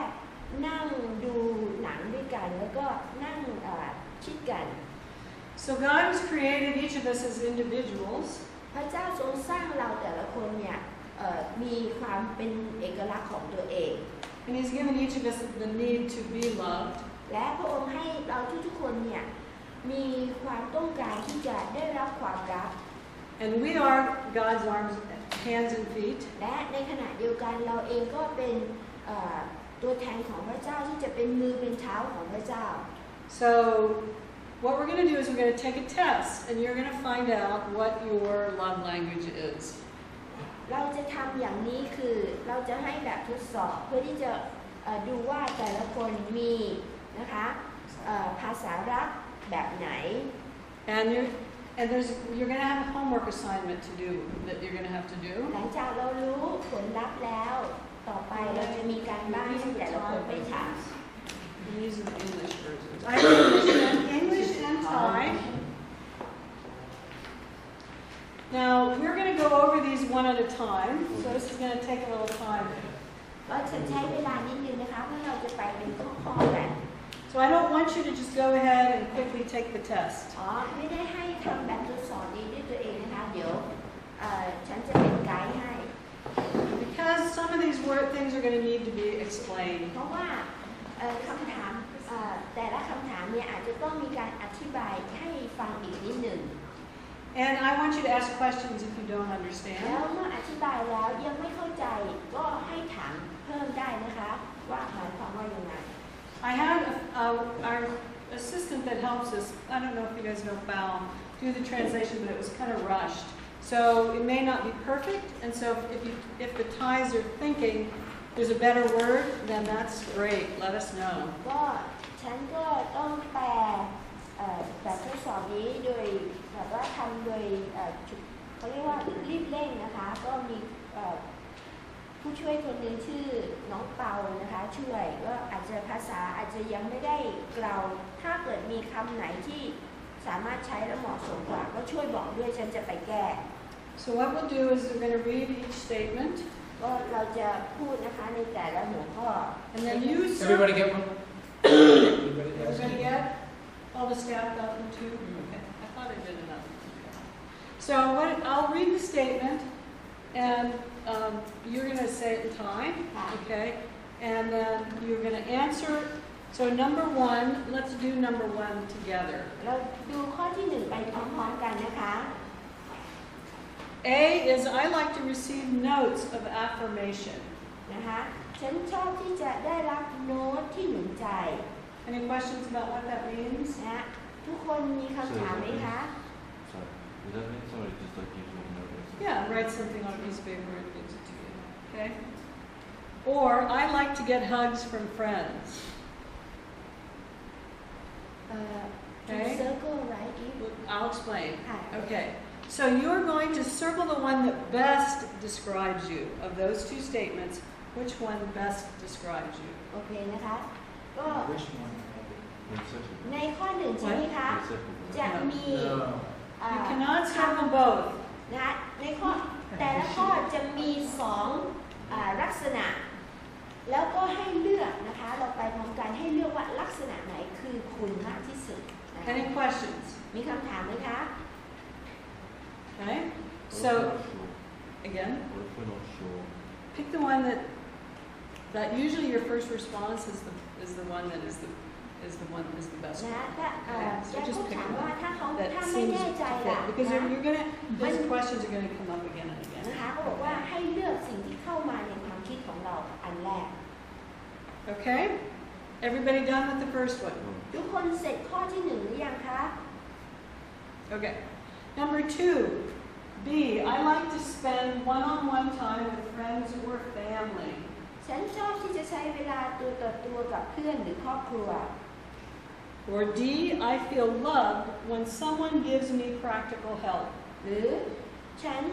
นั่งดูหนังด้วยกันแล้วก็นั่งชิดกัน So God has created each of us as individuals. พระเจ้าทรงสร้างเราแต่ละคนเนี่ยมีความเป็นเอกลักษณ์ของตัวเอง And He's given each of us the need to be loved. และพระองค์ให้เราทุกๆคนเนี่ยมีความต้องการที่จะได้รับความรัก And we are God's arms, hands and feet. และในขณะเดียวกันเราเองก็เป็นตัวแทนของพระเจ้าที่จะเป็นมือเป็นเท้าของพระเจ้า So what we're going to do is we're going to take a test, and you're going to find out what your love language is. เราจะทำอย่างนี้คือเราจะให้แบบทดสอบเพื่อที่จะดูว่าแต่ละคนมีนะคะภาษารักแบบไหน And you're going to have a homework assignment to do that you're going to have to do. หลังจากเรารู้ผลลัพธ์แล้วต่อไปเราจะมีการบ้านให้แต่ละคนไปทำ And these are the English versions. I have English and Thai. Now we're going to go over these one at a time. So this is going to take a little time. ก็จะใช้เวลานิดนึงนะคะเพราะเราจะไปเป็นข้อๆกัน So I don't want you to just go ahead and quickly take the test. ไม่ได้ให้ทำแบบทดสอบนี้ด้วยตัวเองนะคะเดี๋ยวฉันจะเป็นไกด์ให้ Because some of these things are going to need to be explained. เพราะว่าคำถามแต่ละคำถามเนี่ยอาจจะต้องมีการอธิบายให้ฟังอีกนิดหนึ่ง And I want you to ask questions if you don't แล้ว understand. เมื่ออธิบายแล้วยังไม่เข้าใจก็ให้ถามเพิ่มได้นะคะว่าหมายความว่ายังไง I had our assistant that helps us, I don't know if you guys know Bao, do the translation, but it was kind of rushed. So it may not be perfect, and so if the Thais are thinking there's a better word, then that's great. Let us know. ก็ฉันก็ต้องแปลแบบทดสอบนี้โดยแบบว่าทำโดยเขาเรียกว่ารีบเร่งนะคะก็มีผู้ช่วยคนหนึ่งชื่อน้องเปานะคะช่วยก็อาจจะภาษาอาจจะยังไม่ได้เกลาถ้าเกิดมีคำไหนที่สามารถใช้แล้วเหมาะสมกว่าก็ช่วยบอกด้วยฉันจะไปแก้ So what we'll do is we're going to read each statement. ก็เราจะพูดนะคะในแต่ละหัวข้อ And then you Everybody get one? Everybody has Everybody one? get? All the staff got them too? Okay. I thought I did enough. So I'll read the statement, and you're going to say it in Thai, okay? And then you're going to answer. So number one, let's do number one together. เราดูข้อที่หนึ่งไปพร้อมๆกันนะคะ A is I like to receive notes of affirmation. นะคะฉันชอบที่จะได้รับโน้ตที่หนุนใจ Any questions about what that means? นะทุกคนมีคำถามไหมคะ Sorry. Does that mean somebody just like gives you a note or something? Yeah, write something on a piece of paper and gives it to you. Okay? Or I like to get hugs from friends. to circle right I'll explain. ค่ะ Okay. So you're going to circle the one that best describes you. Of those two statements, which one best describes you? โอเคนะคะก็ Which one? One second. ในข้อหนึ่งใช่ไหมคะ One second. จะมี You cannot circle both. นะคะในข้อแต่ละข้อจะมีสองลักษณะ แล้วก็ให้เลือกนะคะเราไปพร้อมกันให้เลือกว่าลักษณะไหนคือ สึกนะคะ Any questions? มีคำถามไหมคะ Okay. What if So we're not sure? again, What if we're not sure? pick the one that usually your first response is the one that is the best นะ one. ถ้าแจ้งเขาถามว่าถ้าเขา That ถ้าไม่ seems แน่ to ใจ fit ล่ะ because นะ you're gonna these questions are gonna come up again and again. นะคะเขาบอกว่าให้เลือกสิ่งที่เข้ามาในความคิดของเราอันแรก Okay. Everybody done with the first one? ทุกคนเสร็จข้อที่หนึ่งหรือยังคะ Okay. Number 2. B. I like to spend one-on-one time with friends or family. ฉันชอบที่จะใช้เวลาตัวต่อตัวกับเพื่อนหรือครอบครัว Or D. I feel loved when someone gives me practical help. หรือฉัน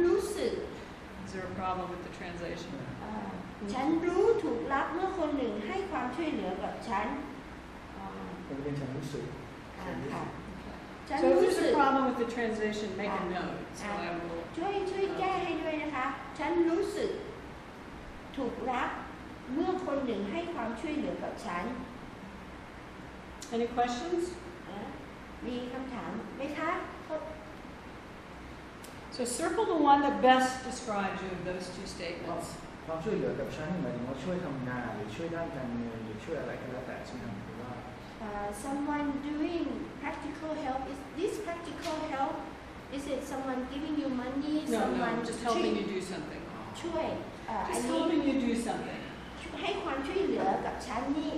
รู้สึก Is there a problem with the translation? ฉันรู้ถูกรักเมื่อคนหนึ่งให้ความช่วยเหลือกับฉัน ผมเป็นฉันรู้สึก ค่ะฉัน So if รู้ there's สึก a problem with the translation, make a note. So I will. ช่วยแก้ให้ด้วยนะคะ ฉันรู้สึกถูกรักเมื่อคนหนึ่งให้ความช่วยเหลือกับฉัน Any questions? มีคำถามไหมคะ So circle the one that best describes you of those two statements. ความช่วยเหลือกับฉันหมายถึงว่าช่วยทำงานหรือช่วยด้านการเงินหรือช่วยอะไรก็แล้วแต่ใช่ไหมครับหรือว่า someone doing practical help is this practical help is it someone giving you money No, someone no, just helping you do something. ช่วยอัน Just นี้ helping you do something. ให้ความช่วยเหลือกับฉันนี่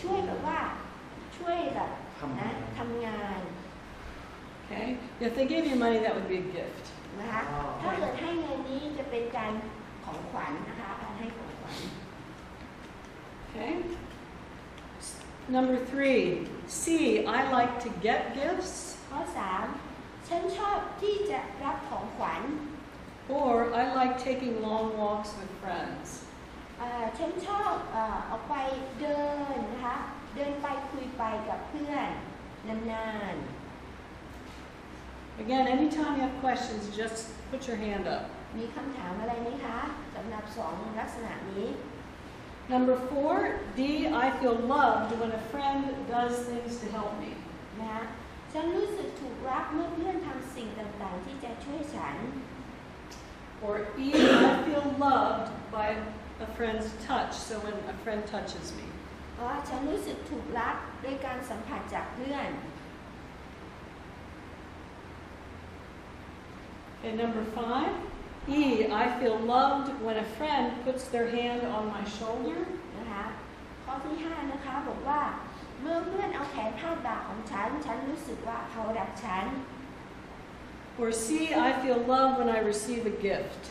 ช่วยแบบว่าช่วยแบบนะทำงาน Okay. If they gave you money, that would be a gift. นะคะถ้าเกิดให้เงินนี้จะเป็นการของขวัญนะคะการให้ของขวัญ Okay. Number 3. C. I like to get gifts. ข้อ 3 ฉันชอบที่จะรับของขวัญ Or I like taking long walks with friends. ฉันชอบออกไปเดินนะคะเดินไปคุยไปกับเพื่อนนานๆ Again, anytime you have questions, just put your hand up. มีคำถามอะไรไหมคะสำหรับ2ลักษณะนี้ Number 4. D. I feel loved when a friend does things to help me. นะฉันรู้สึกถูกรักเมื่อเพื่อนทำสิ่งต่างๆที่จะช่วยฉัน Or E. I feel loved by a friend's touch. So when a friend touches me. ฉันรู้สึกถูกรักโดยการสัมผัสจากเพื่อน Okay, number 5. E. I feel loved when a friend puts their hand on my shoulder. นะคะข้อที่ 5 นะคะบอกว่าเมื่อเพื่อนเอาแขนพาดบ่าของฉันฉันรู้สึกว่าเขารักฉัน Or C. I feel loved when I receive a gift.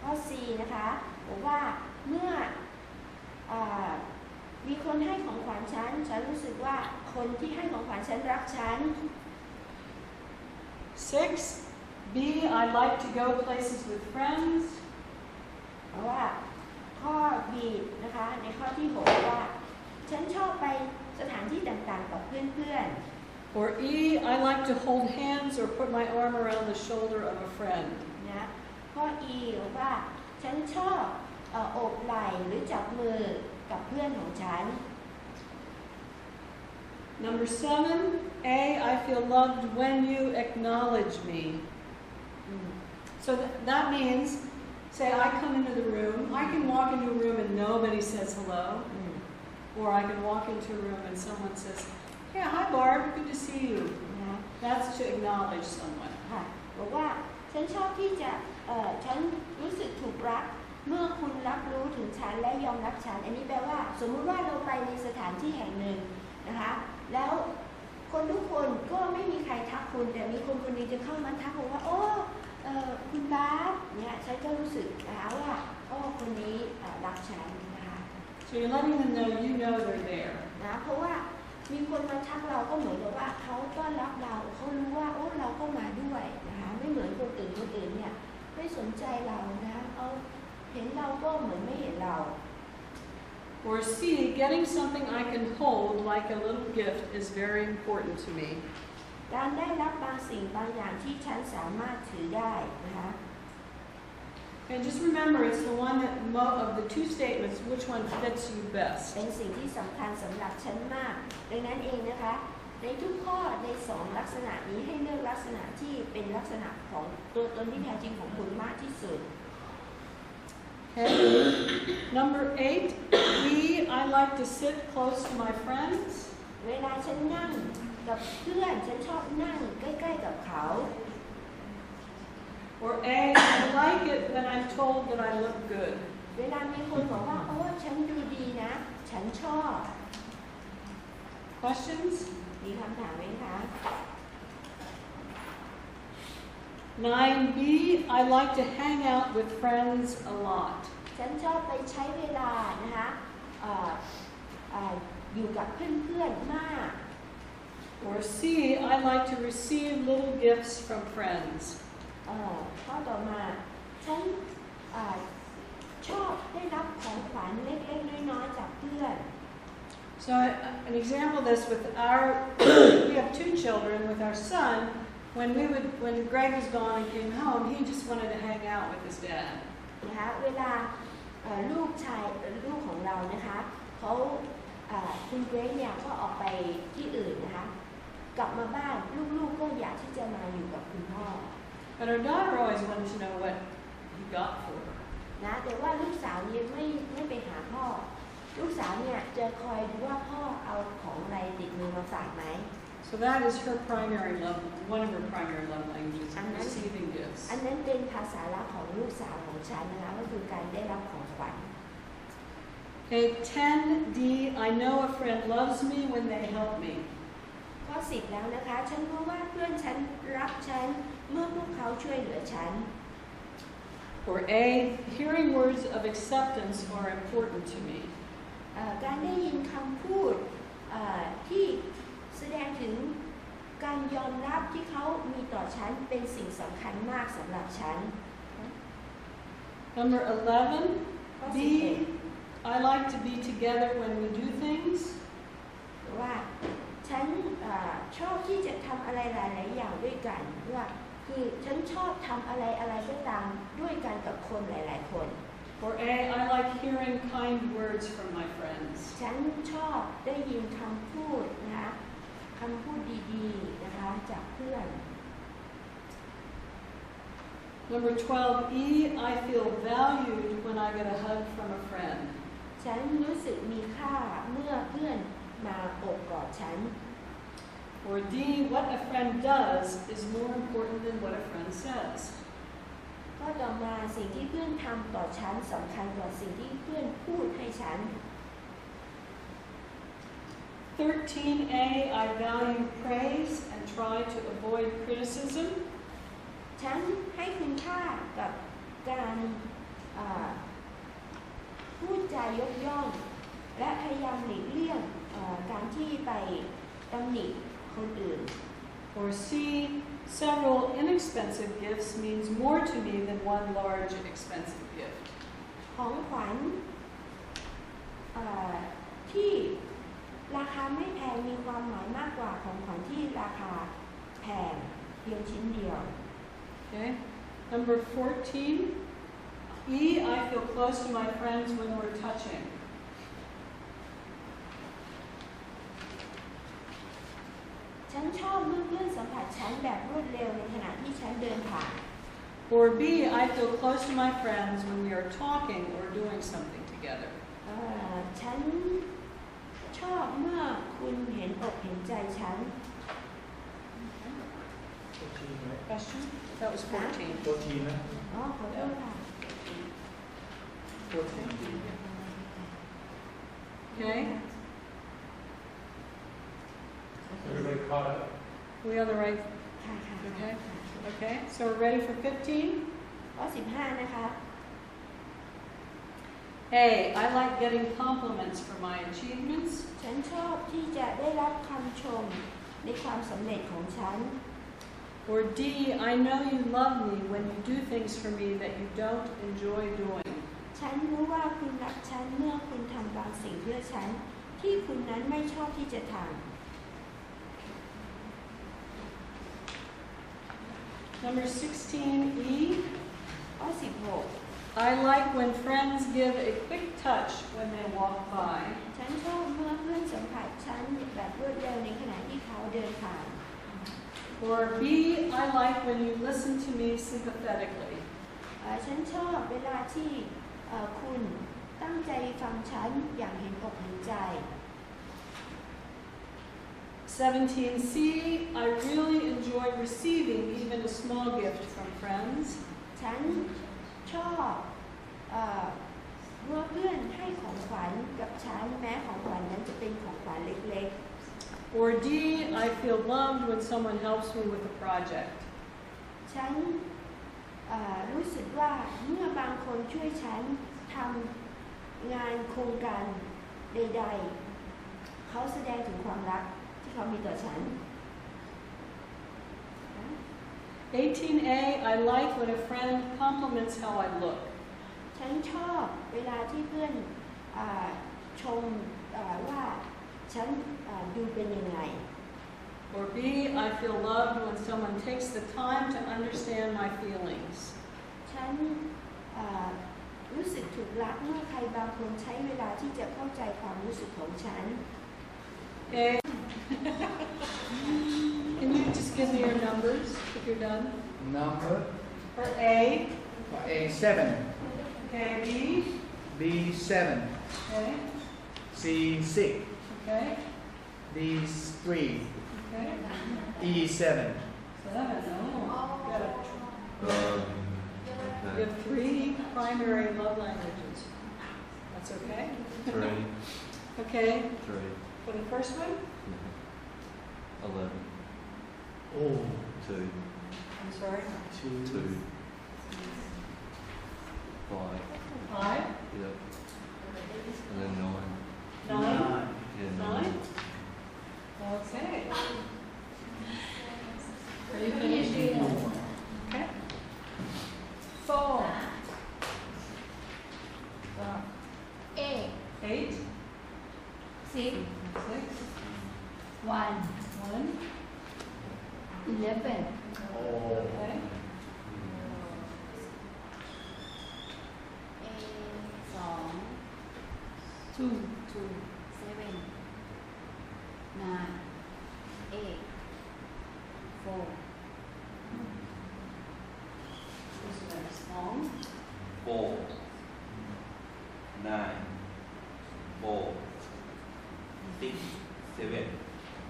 ข้อ 4 นะคะบอกว่าเมื่อมีคนให้ของขวัญฉันฉันรู้สึกว่าคนที่ให้ของขวัญฉันรักฉัน 6. B. I like to go places with friends. เพราะว่าข้อ B นะคะในข้อที่ 6 ว่าฉันชอบไปสถานที่ต่างๆกับเพื่อนๆ Or E. I like to hold hands or put my arm around the shoulder of a friend. นะข้อ E บอกว่าฉันชอบโอบไหล่หรือจับมือกับเพื่อนของฉัน Number 7. A. I feel loved when you acknowledge me. So that means, say I come into the room, I can walk into a room and nobody says hello. Or I can walk into a room and someone says, yeah, hi Barb, good to see you. นะ That's to acknowledge someone. ค่ะบอกว่าฉันชอบที่จะฉันรู้สึกถูกรักเมื่อคุณรับรู้ถึงฉันและยอมรับฉันอันนี้แปลว่าสมมุติว่าเราไปในสถานที่แห่งหนึ่งนะคะแล้วคนทุกคนก็ไม่มีใครทักคุณแต่มีคนคนนึงจะเข้ามาทักบอกว่าโอ้คุณบาสเนี่ยฉันก็รู้สึกนะคะว่าโอ้คนนี้รักฉันนะคะ So you're letting them know you know they're there. นะเพราะว่ามีคนมาทักเราก็เหมือนกับว่าเขาต้อนรับเราเขารู้ว่าโอ้เราก็มาด้วยนะคะไม่เหมือนคนอื่นเนี่ยไม่สนใจเรานะเอาเห็นเราก็เหมือนไม่เห็นเรา Or C, getting something I can hold like a little gift is very important to me. การได้รับบางสิ่งบางอย่างที่ฉันสามารถถือได้นะคะ Okay, just remember it's the one that of the two statements, which one fits you best. เป็นสิ่งที่สำคัญสำหรับฉันมากดังนั้นเองนะคะในทุกข้อใน2ลักษณะนี้ให้เลือกลักษณะที่เป็นลักษณะของตัวตนที่แท้จริงของคุณมากที่สุด Okay. Number 8, B, I like to sit close to my friends. เวลาฉันนั่งกับเพื่อนฉันชอบนั่งใกล้ๆกับเขา Or A, I like it when I'm told that I look good. เวลามีคนบอกว่าโอ้ฉันดูดีนะฉันชอบ Questions? มีคำถามไหมคะ 9B, I like to hang out with friends a lot. ฉันชอบไปใช้เวลานะคะอยู่กับเพื่อนๆมาก Or C, I like to receive little gifts from friends. ข้อต่อมาฉันชอบได้รับของขวัญเล็กๆน้อยๆจากเพื่อน So an example of this with we have 2 children. With our son, when Greg was gone and came home, he just wanted to hang out with his dad. นะคะเวลาลูกของเรานะคะเขาคุณเกรซเนี่ยก็ออกไปที่อื่นนะคะกลับมาบ้านลูกๆก็อยากที่จะมาอยู่กับคุณพ่อ But our daughter always wanted to know what he got for her. นะแต่ว่าลูกสาวเนี่ยไม่ไปหาพ่อลูกสาวเนี่ยจะคอยดูว่าพ่อเอาของอะไรติดมือมาฝากไหม So that is her primary love, one of her primary love languages, receiving gifts. อันนั้นเป็นภาษาลับของลูกสาวของฉันนะคะก็คือการได้รับของขวัญ Okay, 10D, I know a friend loves me when they help me. ข้อ10แล้วนะคะฉันรู้ว่าเพื่อนฉันรักฉันเมื่อพวกเขาช่วยเหลือฉัน Or A, hearing words of acceptance are important to me. การได้ยินคำพูดที่แสดงถึงการยอมรับที่เขามีต่อฉันเป็นสิ่งสำคัญมากสำหรับฉัน Number 11, B, I like to be together when we do things. ว่าฉันชอบที่จะทำอะไรหลายๆอย่างด้วยกันว่าคือฉันชอบทำอะไรก็ตามด้วยกันกับคนหลายๆคน Or A, I like hearing kind words from my friends. ฉันชอบได้ยินคำพูดนะคะคำพูดดีๆนะคะจากเพื่อน Number 12E, I feel valued when I get a hug from a friend. ฉันรู้สึกมีค่าเมื่อเพื่อนมาโอบกอดฉัน Or D, what a friend does is more important than what a friend says. ก็ต่อมาสิ่งที่เพื่อนทำต่อฉันสำคัญกว่าสิ่งที่เพื่อนพูดให้ฉัน 13A, I value praise and try to avoid criticism. ฉันให้คุณค่ากับการพูดจายกย่องและพยายามหลีกเลี่ยงการที่ไปตำหนิคนอื่น Or C, several inexpensive gifts means more to me than one large expensive gift. ของขวัญที่ราคาไม่แพงมีความหมายมากกว่าของขวัญที่ราคาแพงเพียงชิ้นเดียว Okay. Number 14, E, I feel close to my friends when we're touching. ฉันชอบเมื่อเพื่อนสัมผัสฉันแบบรวดเร็วในขณะที่ฉันเดินผ่าน Or B, I feel close to my friends when we are talking or doing something together. ฉันชอบเมื่อคุณเห็นอกเห็นใจฉัน Question? That was 14. 14 นะ อ๋อขอโทษค่ะ Okay. Everybody caught up? We on the right? ค่ะค่ะ Okay. Okay. So we're ready for 15? ข้อ15นะคะ Hey, I like getting compliments for my achievements. ฉันชอบที่จะได้รับคำชมในความสำเร็จของฉัน Or D, I know you love me when you do things for me that you don't enjoy doing. ฉันรู้ว่าคุณรักฉันเมื่อคุณทำบางสิ่งเพื่อฉันที่คุณนั้นไม่ชอบที่จะทำ Number 16E, ข้อ16 I like when friends give a quick touch when they walk by. ฉันชอบเมื่อเพื่อนสัมผัสฉันแบบรวดเร็วในขณะที่เขาเดินผ่าน Or B, I like when you listen to me sympathetically. ฉันชอบเวลาที่คุณตั้งใจฟังฉันอย่างเห็นอกเห็นใจ 17C, I really enjoy receiving even a small gift from friends. ฉันชอบเมื่อเพื่อนให้ของขวัญกับฉันแม้ของขวัญนั้นจะเป็นของขวัญเล็ก Or D, I feel loved when someone helps me with a project. ๆ ฉันรู้สึกว่าเมื่อบางคนช่วยฉันทำงานโครงการใดๆเขาแสดงถึงความรักที่เขามีต่อฉัน 18A, I like when a friend compliments how I look. ฉันชอบเวลาที่เพื่อนชมว่าฉันดูเป็นยังไง Or B, I feel loved when someone takes the time to understand my feelings. ฉันรู้สึกถูกรักเมื่อใครบางคนใช้เวลาที่จะเข้าใจความรู้สึกของฉัน A. Can you just give me your numbers if you're done? Number For A, A7, okay, B, B7, okay, C6, okay, D3, okay. E7. 7, oh, got it. You Okay. have 3 primary love languages. That's okay? 3, Okay, 3, for the first one, 11, Oh, 2, I'm sorry, 2, 5, 5, yep, and then 9. 9, Yeah, 9. Okay. Are you finished? Okay. 4. 8 8, 6 6, 1 1. 11 Okay. 2, 2. 7 9 8 4 This one's long. 4, 9, 4, 6, 7.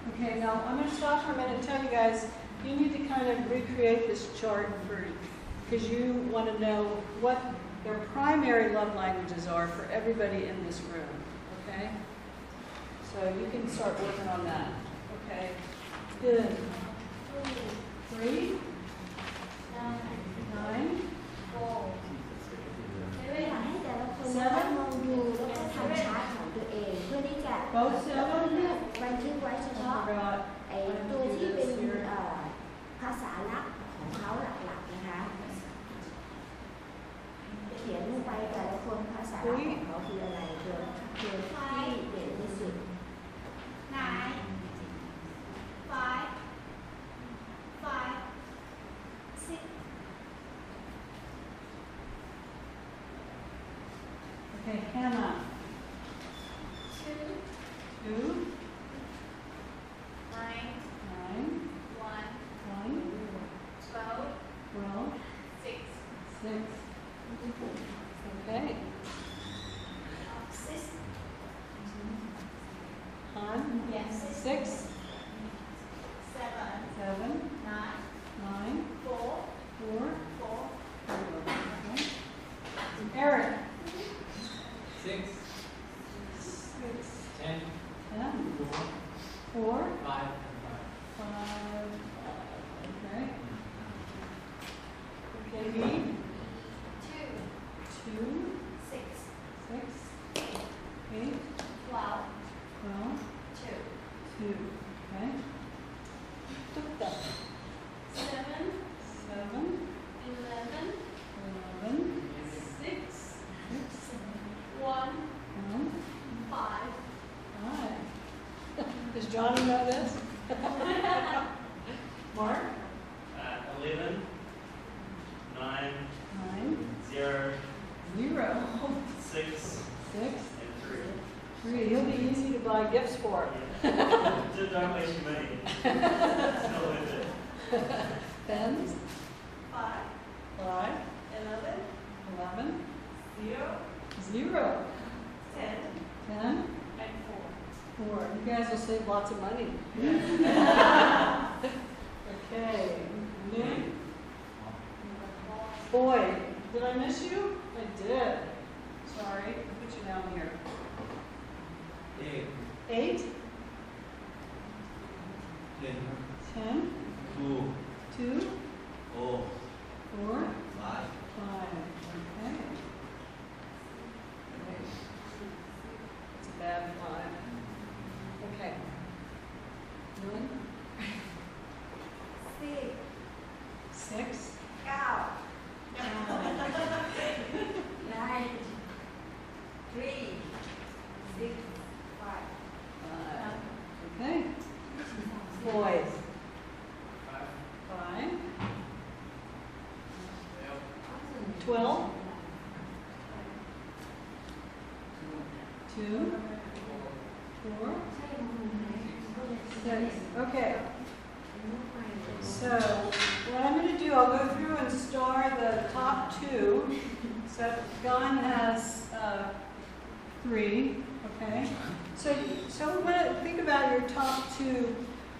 Okay, now I'm going to stop for a minute and tell you guys, you need to kind of recreate this chart because you want to know what their primary love languages are for everybody in this room, okay? So you can start working on that, okay? Good. 3, 9, อยากให้แต่ละคนมองดูแล้วก็ทำชาร์ตของตัวเองเพื่อที่จะ both เลือก 7. บันทึกไว้เฉพาะ Forgot. ไอ้ตัวที่เป็นภาษาลักของเขาหลักๆนะคะเขียนลงไปแต่ละคนภาษาลักของเขาคืออะไรตัวที่เด่นที่สุด 9, 5, 5, 6. Okay, Hannah. 2, 2, 9, 9, 1, 1, 12, 12, 6. 6. Okay. 6. Han? Yes. 6, 7, 7, 9, 9, 4, 4. 4. Okay. Eric? 6, 6, 10, 10, 4, 4, 5, 5. Okay. Okay, me? 2, 2, 6, 6, 8, 12, 12, 2. 2. Okay. Tukta. 7, 7, 11, 11, 6, 6, 1, 1, 5. 5. Does Johnny know this? Mark? 11, 9, 9, 0, 0. 6 6. and 3. He'll be easy to buy gifts for. 3. Just don't waste your money. Still with it. Pens. 5, 5. 11, 11. 0, 0. 10, 10. and 4. 4. You guys will save lots of money. Okay. Moon. Boy, did I miss you? I did. Sorry. I'll put you down here. 8 8. 10 10. 2 2. 4 4. 5 5. Okay. It's a bad 5. Okay. 1. 6, 6. 9, 3, 6, 5. 5. Okay. Boys. 5. 12. 2. 4. 6. Okay. So what I'm going to do, I'll go through and star the top 2. So Gon has 3. Okay. So when I think about your top 2,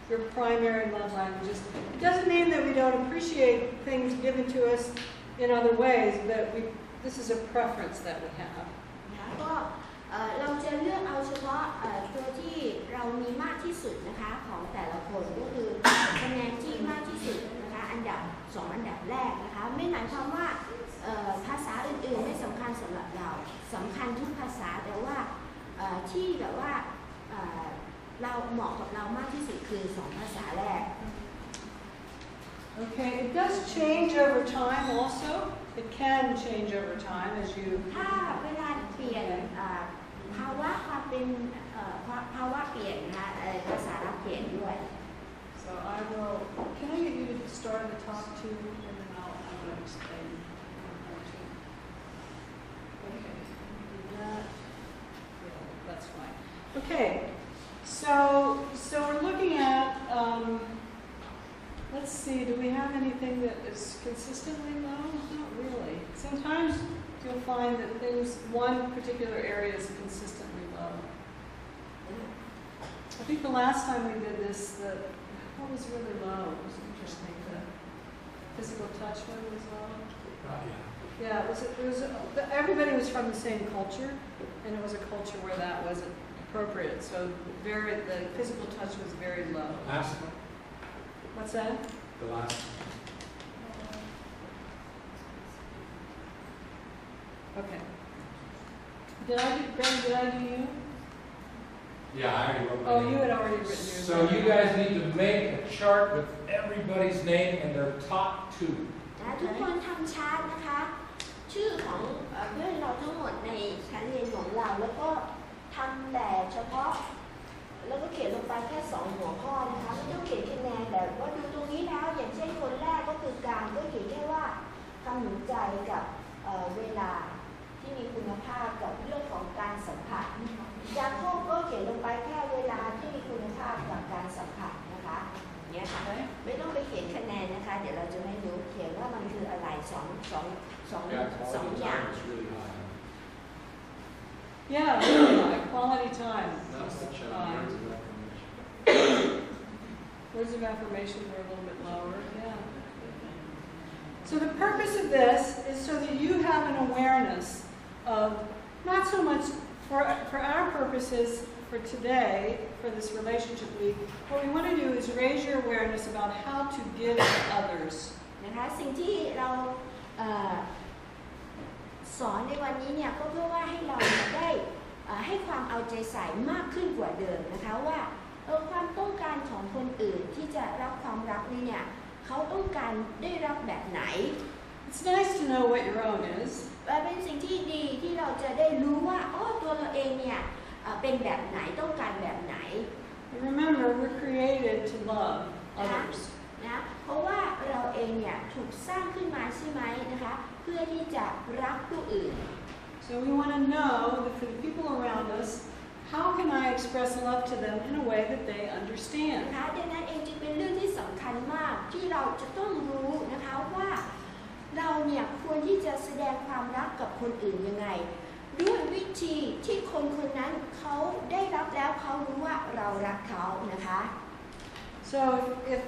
your primary love languages, it doesn't mean that we don't appreciate things given to us in other ways, but this is a preference that we have. ก็เราจะเลือกเอาเฉพาะตัวที่เรามีมากที่สุดนะคะของแต่ละคนก็คือคะแนนที่มากที่สุดนะคะอันดับ2อันดับแรกนะคะไม่หมายความว่าภาษาอื่นๆไม่สำคัญสำหรับเราสำคัญทุกภาษาแต่ว่าที่แบบว่าเราเหมาะกับเรามากที่สุดคือ2ภาษาแรก Okay, it does change over time also. It can change over time as you ถ้าเวลาเปลี่ยนภาวะความเป็นภาวะเปลี่ยนนะคะภาษาเปลี่ยนด้วย So I will, can I get you to start at the top 2 and then I'm going to explain. Okay, do that. Yeah, that's fine. Okay, so we're looking at, let's see, do we have anything that is consistently low? Not really. Sometimes you'll find that one particular area is consistently low. I think the last time we did this, what was really low? It was interesting. The physical touch one was low. Yeah, it was. Everybody was from the same culture, and it was a culture where that wasn't appropriate. So the physical touch was very low. Last one. What's that? The last. Okay. Did I do you? Yeah, I already wrote my Oh, name. you had already written yours. So you guys need to make a chart with everybody's name and their top 2. ทุกคนทำชาร์ตนะคะชื่อของเพื่อนเราทั้งหมดในชั้นเรียนของเราแล้วก็ทำแต่เฉพาะแล้วก็เขียนลงไปแค่2หัวข้อนะคะไม่ต้องเขียนคะแนนแต่ว่าดูตรงนี้แล้วอย่างเช่นคนแรกก็คือการก็เขียนแค่ว่าคำหนุนใจกับเวลาที่มีคุณภาพกับเรื่องของการสัมผัสจาโคบก็เขียนลงไปแค่เวลาที่มีคุณภาพกับการสัมผัสนะคะเนี่ยค่ะไม่ต้องไปเขียนคะแนนนะคะเดี๋ยวเราจะไม่รู้เขียนว่ามันคืออะไรสองอย่าง really high. Yeah, really high. Quality time. That's the Fine. challenge. Words of affirmation. Words of affirmation were a little bit lower, yeah. So the purpose of this is so that you have an awareness of, not so much for our purposes for today, for this relationship week, what we want to do is raise your awareness about how to give to others. นะคะสิ่งที่เราสอนในวันนี้เนี่ยก็เพื่อว่าให้เราได้ให้ความเอาใจใส่มากขึ้นกว่าเดิมนะคะว่าความต้องการของคนอื่นที่จะรับความรักนี่เนี่ยเขาต้องการได้รับแบบไหน It's nice to know what your own is. เป็นสิ่งที่ดีที่เราจะได้รู้ว่าตัวเราเองเนี่ยเป็นแบบไหนต้องการแบบไหน Remember, we're created to love others. นะเพราะว่าเราเองเนี่ยถูกสร้างขึ้นมาใช่ไหมนะคะเพื่อที่จะรักผู้อื่น So we want to know that for the people around us, how can I express love to them in a way that they นะ understand? คะดังนั้นเองจึงเป็นเรื่องที่สำคัญมากที่เราจะต้องรู้นะคะว่าเราเนี่ยควรที่จะแสดงความรักกับคนอื่นยังไงด้วยวิธีที่คนคนนั้นเขาได้รับแล้วเขารู้ว่าเรารักเขานะคะ So if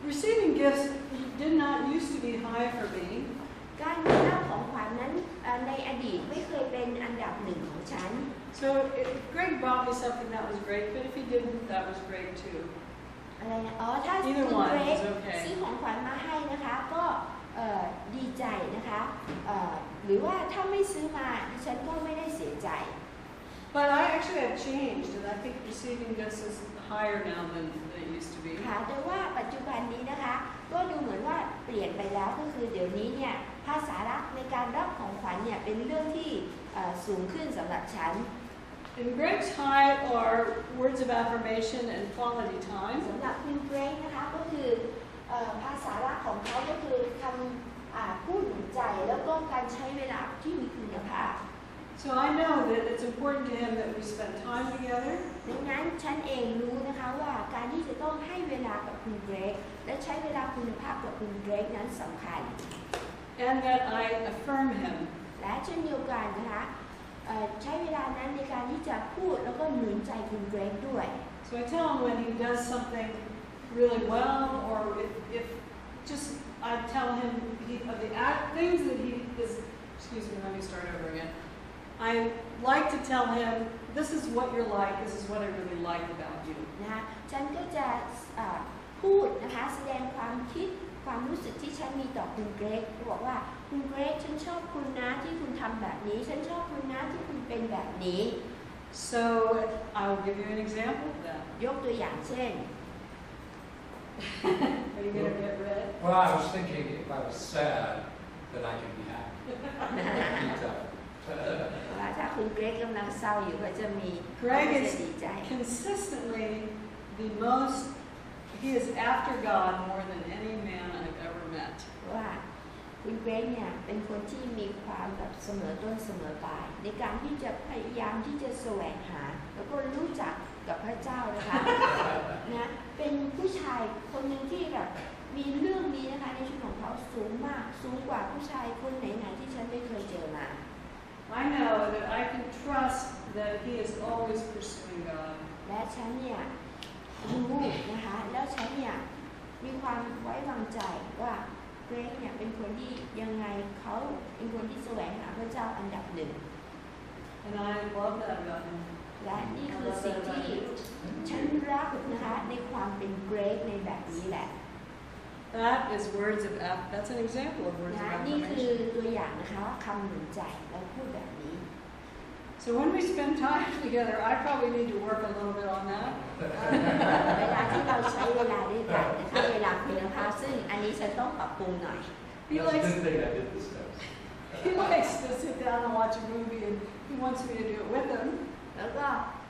receiving gifts did not used to be high for me, การได้รับของขวัญนั้นในอดีตไม่เคยเป็นอันดับหนึ่งของฉัน so if Greg brought me something that was great, but if he didn't, that was great too. อะไรนะอ๋อถ้าคุณ Either เก one รก is okay. ซื้อของขวัญมาให้นะคะก็ดีใจนะคะหรือว่าถ้าไม่ซื้อมาฉันก็ไม่ได้เสียใจ But I actually have changed, and I think receiving gifts is higher now than it used to be. ค่ะแต่ว่าปัจจุบันนี้นะคะก็ดูเหมือนว่าเปลี่ยนไปแล้วก็คือเดี๋ยวนี้เนี่ยภาษารักในการรับของขวัญเนี่ยเป็นเรื่องที่สูงขึ้นสำหรับฉัน And Greg's high are words of affirmation and quality time. สำหรับคุณเกรกนะคะก็คือภาษารักของเขาก็คือคำพูดหนุนใจแล้วก็การใช้เวลาที่มีคุณภาพ So I know that it's important to him that we spend time together. ดังนั้นฉันเองรู้นะคะว่าการที่จะต้องให้เวลากับคุณเกรกและใช้เวลาคุณภาพกับคุณเกรกนั้นสำคัญ And that I affirm him. และเช่นเดียวกันนะคะใช้เวลานั้นในการที่จะพูดแล้วก็หนุนใจคุณเกรกด้วย So I tell him when he does something really well, or if just I tell him of the things that he is. Excuse me, let me start over again. I like to tell him, this is what you're like. This is what I really like about you. นะคะฉันก็จะพูดนะคะแสดงความคิดความรู้สึกที่ฉันมีต่อคุณเกรกบอกว่าคุณเกรกฉันชอบคุณนะที่คุณทำแบบนี้ฉันชอบคุณนะที่คุณเป็นแบบนี้ So I will give you an example of that. ยกตัวอย่างเช่น Are you going to get red? Well, I was thinking if I was sad, then I could be happy. ว่าถ้าคุณเกรกกำลังเศร้าอยู่ก็จะมี Greg จะ is ดีใจ consistently the most, he is after God more than any man I've ever met. ว่าคุณเกรกเนี่ยเป็นคนที่มีความแบบเสมอต้นเสมอปลายในการที่จะพยายามที่จะแสวงหาแล้วก็รู้จักกับพระเจ้านะคะ นะเป็นผู้ชายคนหนึ่งที่แบบมีเรื่องนี้นะคะในชีวิตของเขาสูงมากสูงกว่าผู้ชายคนไหนๆที่ฉันได้เคยเจอมา I know that I can trust that he is always pursuing God. และฉันเนี่ยรู้นะคะแล้วฉันเนี่ยมีความไว้วางใจว่าเกรกเนี่ยเป็นคนที่ยังไงเขาเป็นคนที่แสวงหาพระเจ้าอันดับหนึ่ง And I love that about him. และนี่คือสิ่งที่ฉันรักนะคะในความเป็นเกรกในแบบนี้แหละ That is words of that's an example of words of นะนี่คือ affirmation. ตัวอย่างนะคะว่าคำหนุนใจแล้วพูดแบบนี้ So when we spend time together, I probably need to work a little bit on that. เวลาที่เราใช้เวลาด้วยกันนะคะเวลาคุณภาพซึ่งอันนี้ฉันต้องปรับปรุงหน่อย He That's a likes good thing I did this time. he likes to sit down and watch a movie, and he wants me to do it with him. แล้วก็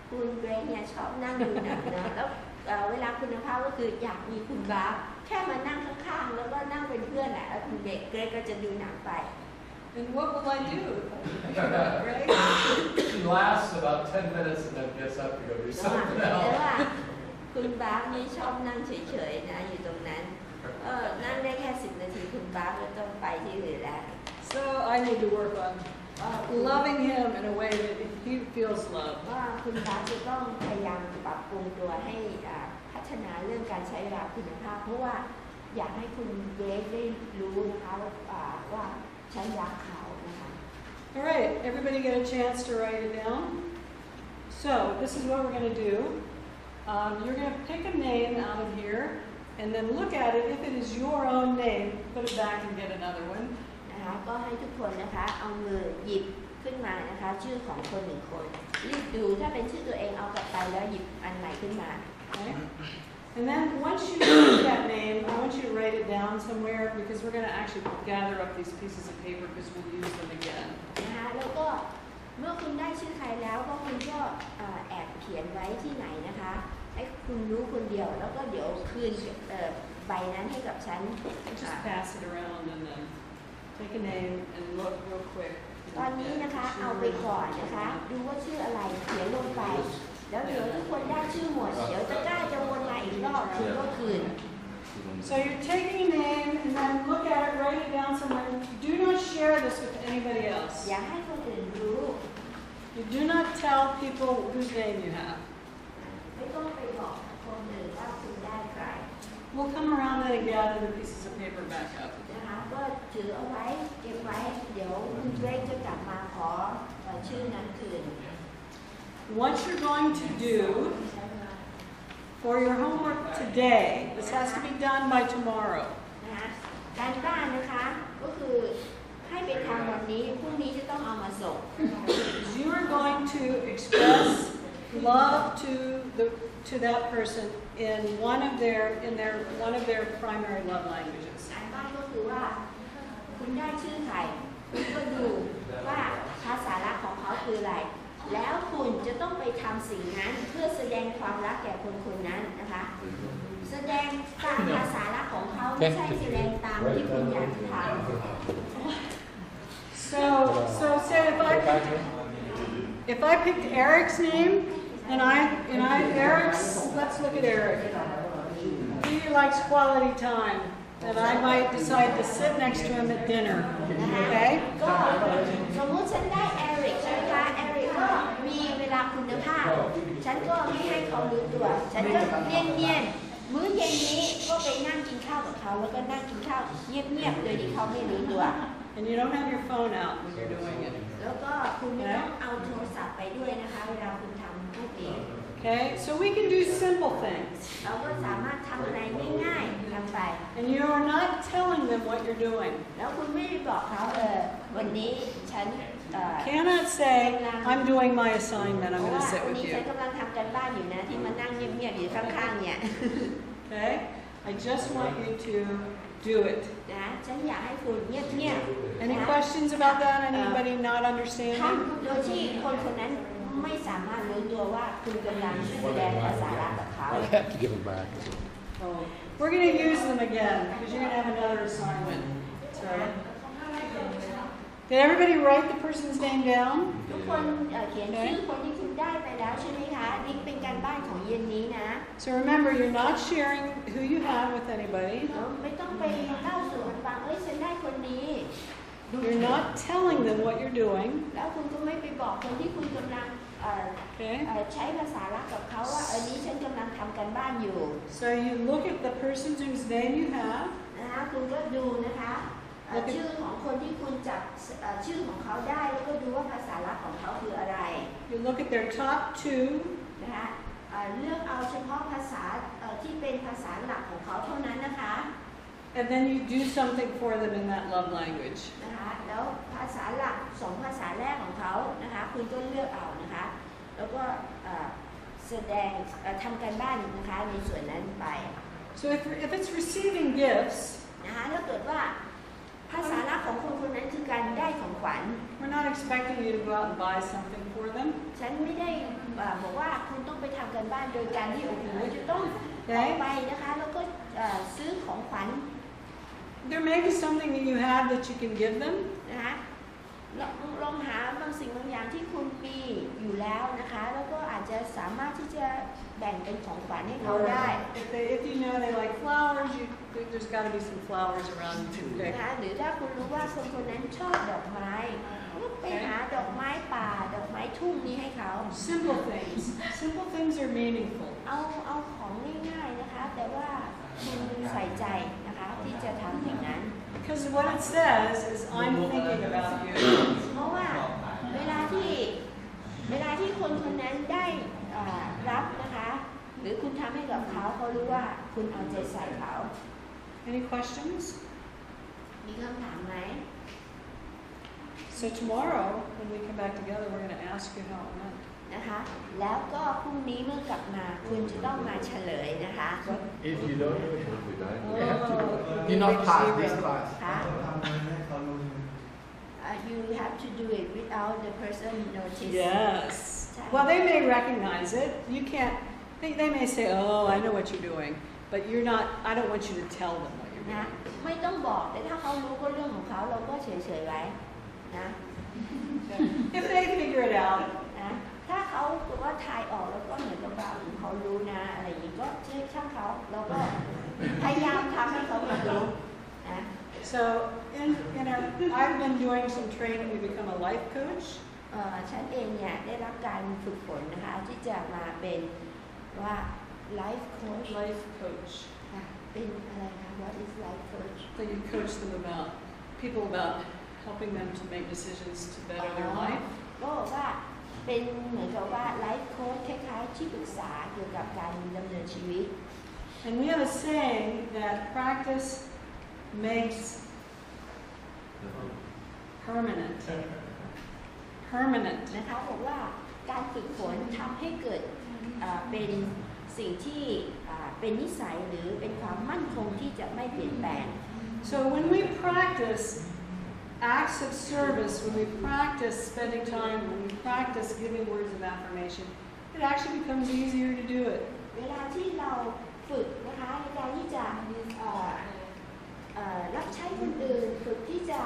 คุณเกรกเนี่ยชอบนั่งดูหนังนะแล้วเวลาคุณภาพก็คืออยากมีคุณบาสแค่มานั่งข้างๆแล้วก็นั่งเป็นเพื่อนแหละแล้วคุณเกรกก็จะดูหนังไป And what will I do? Right? She laughs about 10 minutes and then gets up to go do แต่ something ว่า else. คุณบาสนี่ชอบนั่งเฉยๆนะอยู่ตรงนั้นนั่งได้แค่10 นาทีคุณบาสก็ต้องไปที่อื่นแล้ว So I need to work on loving him in a way that he feels loved. ว่าคุณบาสจะต้องพยายามปรับปรุงตัวให้พัฒนาเรื่องการใช้เวลาคุณภาพเพราะว่าอยากให้คุณเกรกได้รู้นะคะว่าฉันรักเขานะคะ All right, everybody get a chance to write it down. So this is what we're going to do. You're going to pick a name out of here and then look at it. If it is your own name, put it back and get another one. นะคะก็ให้ทุกคนนะคะเอามือหยิบขึ้นมานะคะชื่อของคนหนึ่งคนรีบดูถ้าเป็นชื่อตัวเองเอากลับไปแล้วหยิบอันใหม่ขึ้นมา Okay? And then once you pick that name, I want you to write it down somewhere because we're going to actually gather up these pieces of paper because we'll use them again. นะคะแล้วก็เมื่อคุณได้ชื่อใครแล้วก็คุณก็แอบเขียนไว้ที่ไหนนะคะให้คุณรู้คนเดียวแล้วก็เดี๋ยวคืนใบนั้นให้กับฉัน Just pass it around and then take a name and look real quick. ตอนนี้นะคะเอาไปก่อนนะคะดูว่าชื่ออะไรเขียนลงไปแล้วเดี๋ยวทุกคนได้ชื่อหมดเดี๋ยวจะกล้าจะวนมาอีกรอบคุณก็คืน So you're taking a name and then look at it, write it down somewhere. Do not share this with anybody else. อย่าให้คนอื่นรู้ You do not tell people whose name you have. ไม่ต้องไปบอกคนอื่นว่าคุณได้ใคร We'll come around and gather the pieces of paper back up. นะคะก็ถือเอาไว้เก็บไว้เดี๋ยวคุณเกรกจะกลับมาขอชื่อนั้นคืน What you're going to do for your homework today, this has to be done by tomorrow. นะคะการบ้านนะคะก็คือให้ไปทำวันนี้พรุ่งนี้จะต้องเอามาส่ง You are going to express love to that person in one of their primary love languages. การบ้านก็คือว่าคุณได้ชื่อใครคุณก็ดูว่าภาษารักของเขาคืออะไรแล้วคุณจะต้องไปทำสิ่งนั้นเพื่อแสดงความรักแก่คนคนนั้นนะคะแสดงตามภาษารักของเขาไม่ใช่แสดงตามที่คุณอยากจะทำ So say if I picked Eric's name and Eric's, let's look at Eric. He likes quality time, and I might decide to sit next to him at dinner. Okay? ก็สมมติฉันได้เอริกใช่ไหมคะเอริกก็มีเวลาคุณภาพฉันก็ไม่ให้เขารู้ตัวฉันก็เนียนๆมื้อเย็นนี้ก็ไปนั่งกินข้าวกับเขาแล้วก็นั่งกินข้าวเงียบๆโดยที่เขาไม่รู้ตัว And you don't have your phone out when you're doing it. แล้วก็คุณไม่ต้องเอาโทรศัพท์ไปด้วยนะคะเวลาคุณทำพวกนี้ Okay? So we can do simple things. เราก็สามารถทำอะไรง่ายๆทำไป And you are not telling them what you're doing. แล้วคุณไม่ได้บอกเขาวันนี้ฉัน Cannot say, I'm doing my assignment, I'm เพราะ going ว่า to sit วัน with นี้ฉัน you. กำลังทำกันบ้านอยู่นะที่มานั่งเงียบๆอยู่ข้างๆเนี่ย Okay? I just want you to do it. นะฉันอยากให้คุณเงียบๆ Any นะ questions about that? Anybody not ท understanding? ำโดยที่คนคนนั้นไม่สามารถรู้ตัวว่าคุณกำลังแสดงภาษารักกับเขา I have to give them back. Oh, we're going to use them again because you're going to have another assignment. So, did everybody write the person's name down? ทุกคนเขียนชื่อคนที่คุณได้ไปแล้วใช่ไหมคะนี่เป็นการบ้านของเย็นนี้นะ So remember, you're not sharing who you have with anybody. ไม่ต้องไปเล่าสู่กันฟังฉันได้คนนี้ You're not telling them what you're doing. แล้วคุณก็ไม่ไปบอกคนที่คุณกำลัง Okay? ใช้ภาษารักกับเขาว่านี้ฉันกำลังทำกันบ้านอยู่ So you look at the person whose name you have. นะคะคุณก็ดูนะคะชื่อของคนที่คุณจับชื่อของเขาได้แล้วก็ดูว่าภาษารักของเขาคืออะไร You look at their top two. นะคะเลือกเอาเฉพาะภาษาที่เป็นภาษาหลักของเขาเท่านั้นนะคะ And then you do something for them in that love language. นะคะแล้วภาษาหลัก2ภาษาแรกของเขานะคะคุณก็เลือกเอานะคะแล้วก็แสดงทำการบ้านนะคะในส่วนนั้นไป So if it's receiving gifts, นะคะถ้าเกิดว่าภาษารักของคนคนนั้นคือการได้ของขวัญ we're not expecting you to go out and buy something for them. ฉันไม่ได้บอกว่าคุณต้องไปทำกันบ้านโดยการที่โอ้โหจะต้องออกไปนะคะแล้วก็ซื้อของขวัญ There may be something that you have that you can give them. นะคะลองหาบางสิ่งบางอย่างที่คุณมีอยู่แล้วนะคะแล้วก็อาจจะสามารถที่จะแบ่งเป็นของขวัญให้เขาได้ If you know they like flowers, there's got to be some flowers around to นะ pick. คะหรือถ้าคุณรู้ว่าคนคนนั้นชอบดอกไม้ก็ไปหาดอกไม้ป่าดอกไม้ทุ่งนี้ให้เขา Simple things. Simple things are meaningful. เอาของง่ายๆนะคะแต่ว่าคุณใส่ใจนะคะที่จะทำอย่างนั้น Because what it says is, I'm thinking about you. เพราะว่าเวลาที่คนคนนั้นได้รับนะคะหรือคุณทำให้กับเขารู้ว่าคุณเอาใจใส่เขา Any questions? มีคำถามไหม So tomorrow, when we come back together, we're going to ask you how it went. นะคะแล้วก็พรุ่งนี้เมื่อกลับมาคุณจะต้องมาเฉลยนะคะ If you don't do it, Oh, you not pass this class. ค่ะ you have to do it without the person notice Yes. Well, they may recognize it. You can't. They may say, "Oh, I know what you're doing," but you're not. I don't want you to tell them what you're นะ doing. ไม่ต้องบอกแต่ถ้าเขารู้ก็เรื่องของเขาเราก็เฉยๆไว้ นะ If they figure it out, นะถ้าเขาบอกว่าทายออกแล้วก็เหมือนกับว่าเขารู้นะอะไรอย่างนี้ก็ช่างเขาเราก็พยายามทำให้เขารู้นะ so I've been doing some training to become a life coach. ฉันเองเนี่ยได้รับการฝึกฝนนะคะที่จะมาเป็นว่า life coach Life coach. เป็นอะไรคะ what is life coach So you coach them about people about helping them to make decisions to better their life. ก็บอกว่าเป็นเหมือนกับว่า life coach คล้ายๆที่ปรึกษาเกี่ยวกับการดำเนินชีวิต And we have a saying that practice makes permanent. Permanent. นะคะบอกว่าการฝึกฝนทำให้เกิดเป็นสิ่งที่เป็นนิสัยหรือเป็นความมั่นคงที่จะไม่เปลี่ยนแปลง So when we practice acts of service, when we practice spending time, when we practice giving words of affirmation, it actually becomes easier to do it. เวลาที่เราฝึกนะคะในการที่จะรับใช้คนอื่นฝึกที่จะ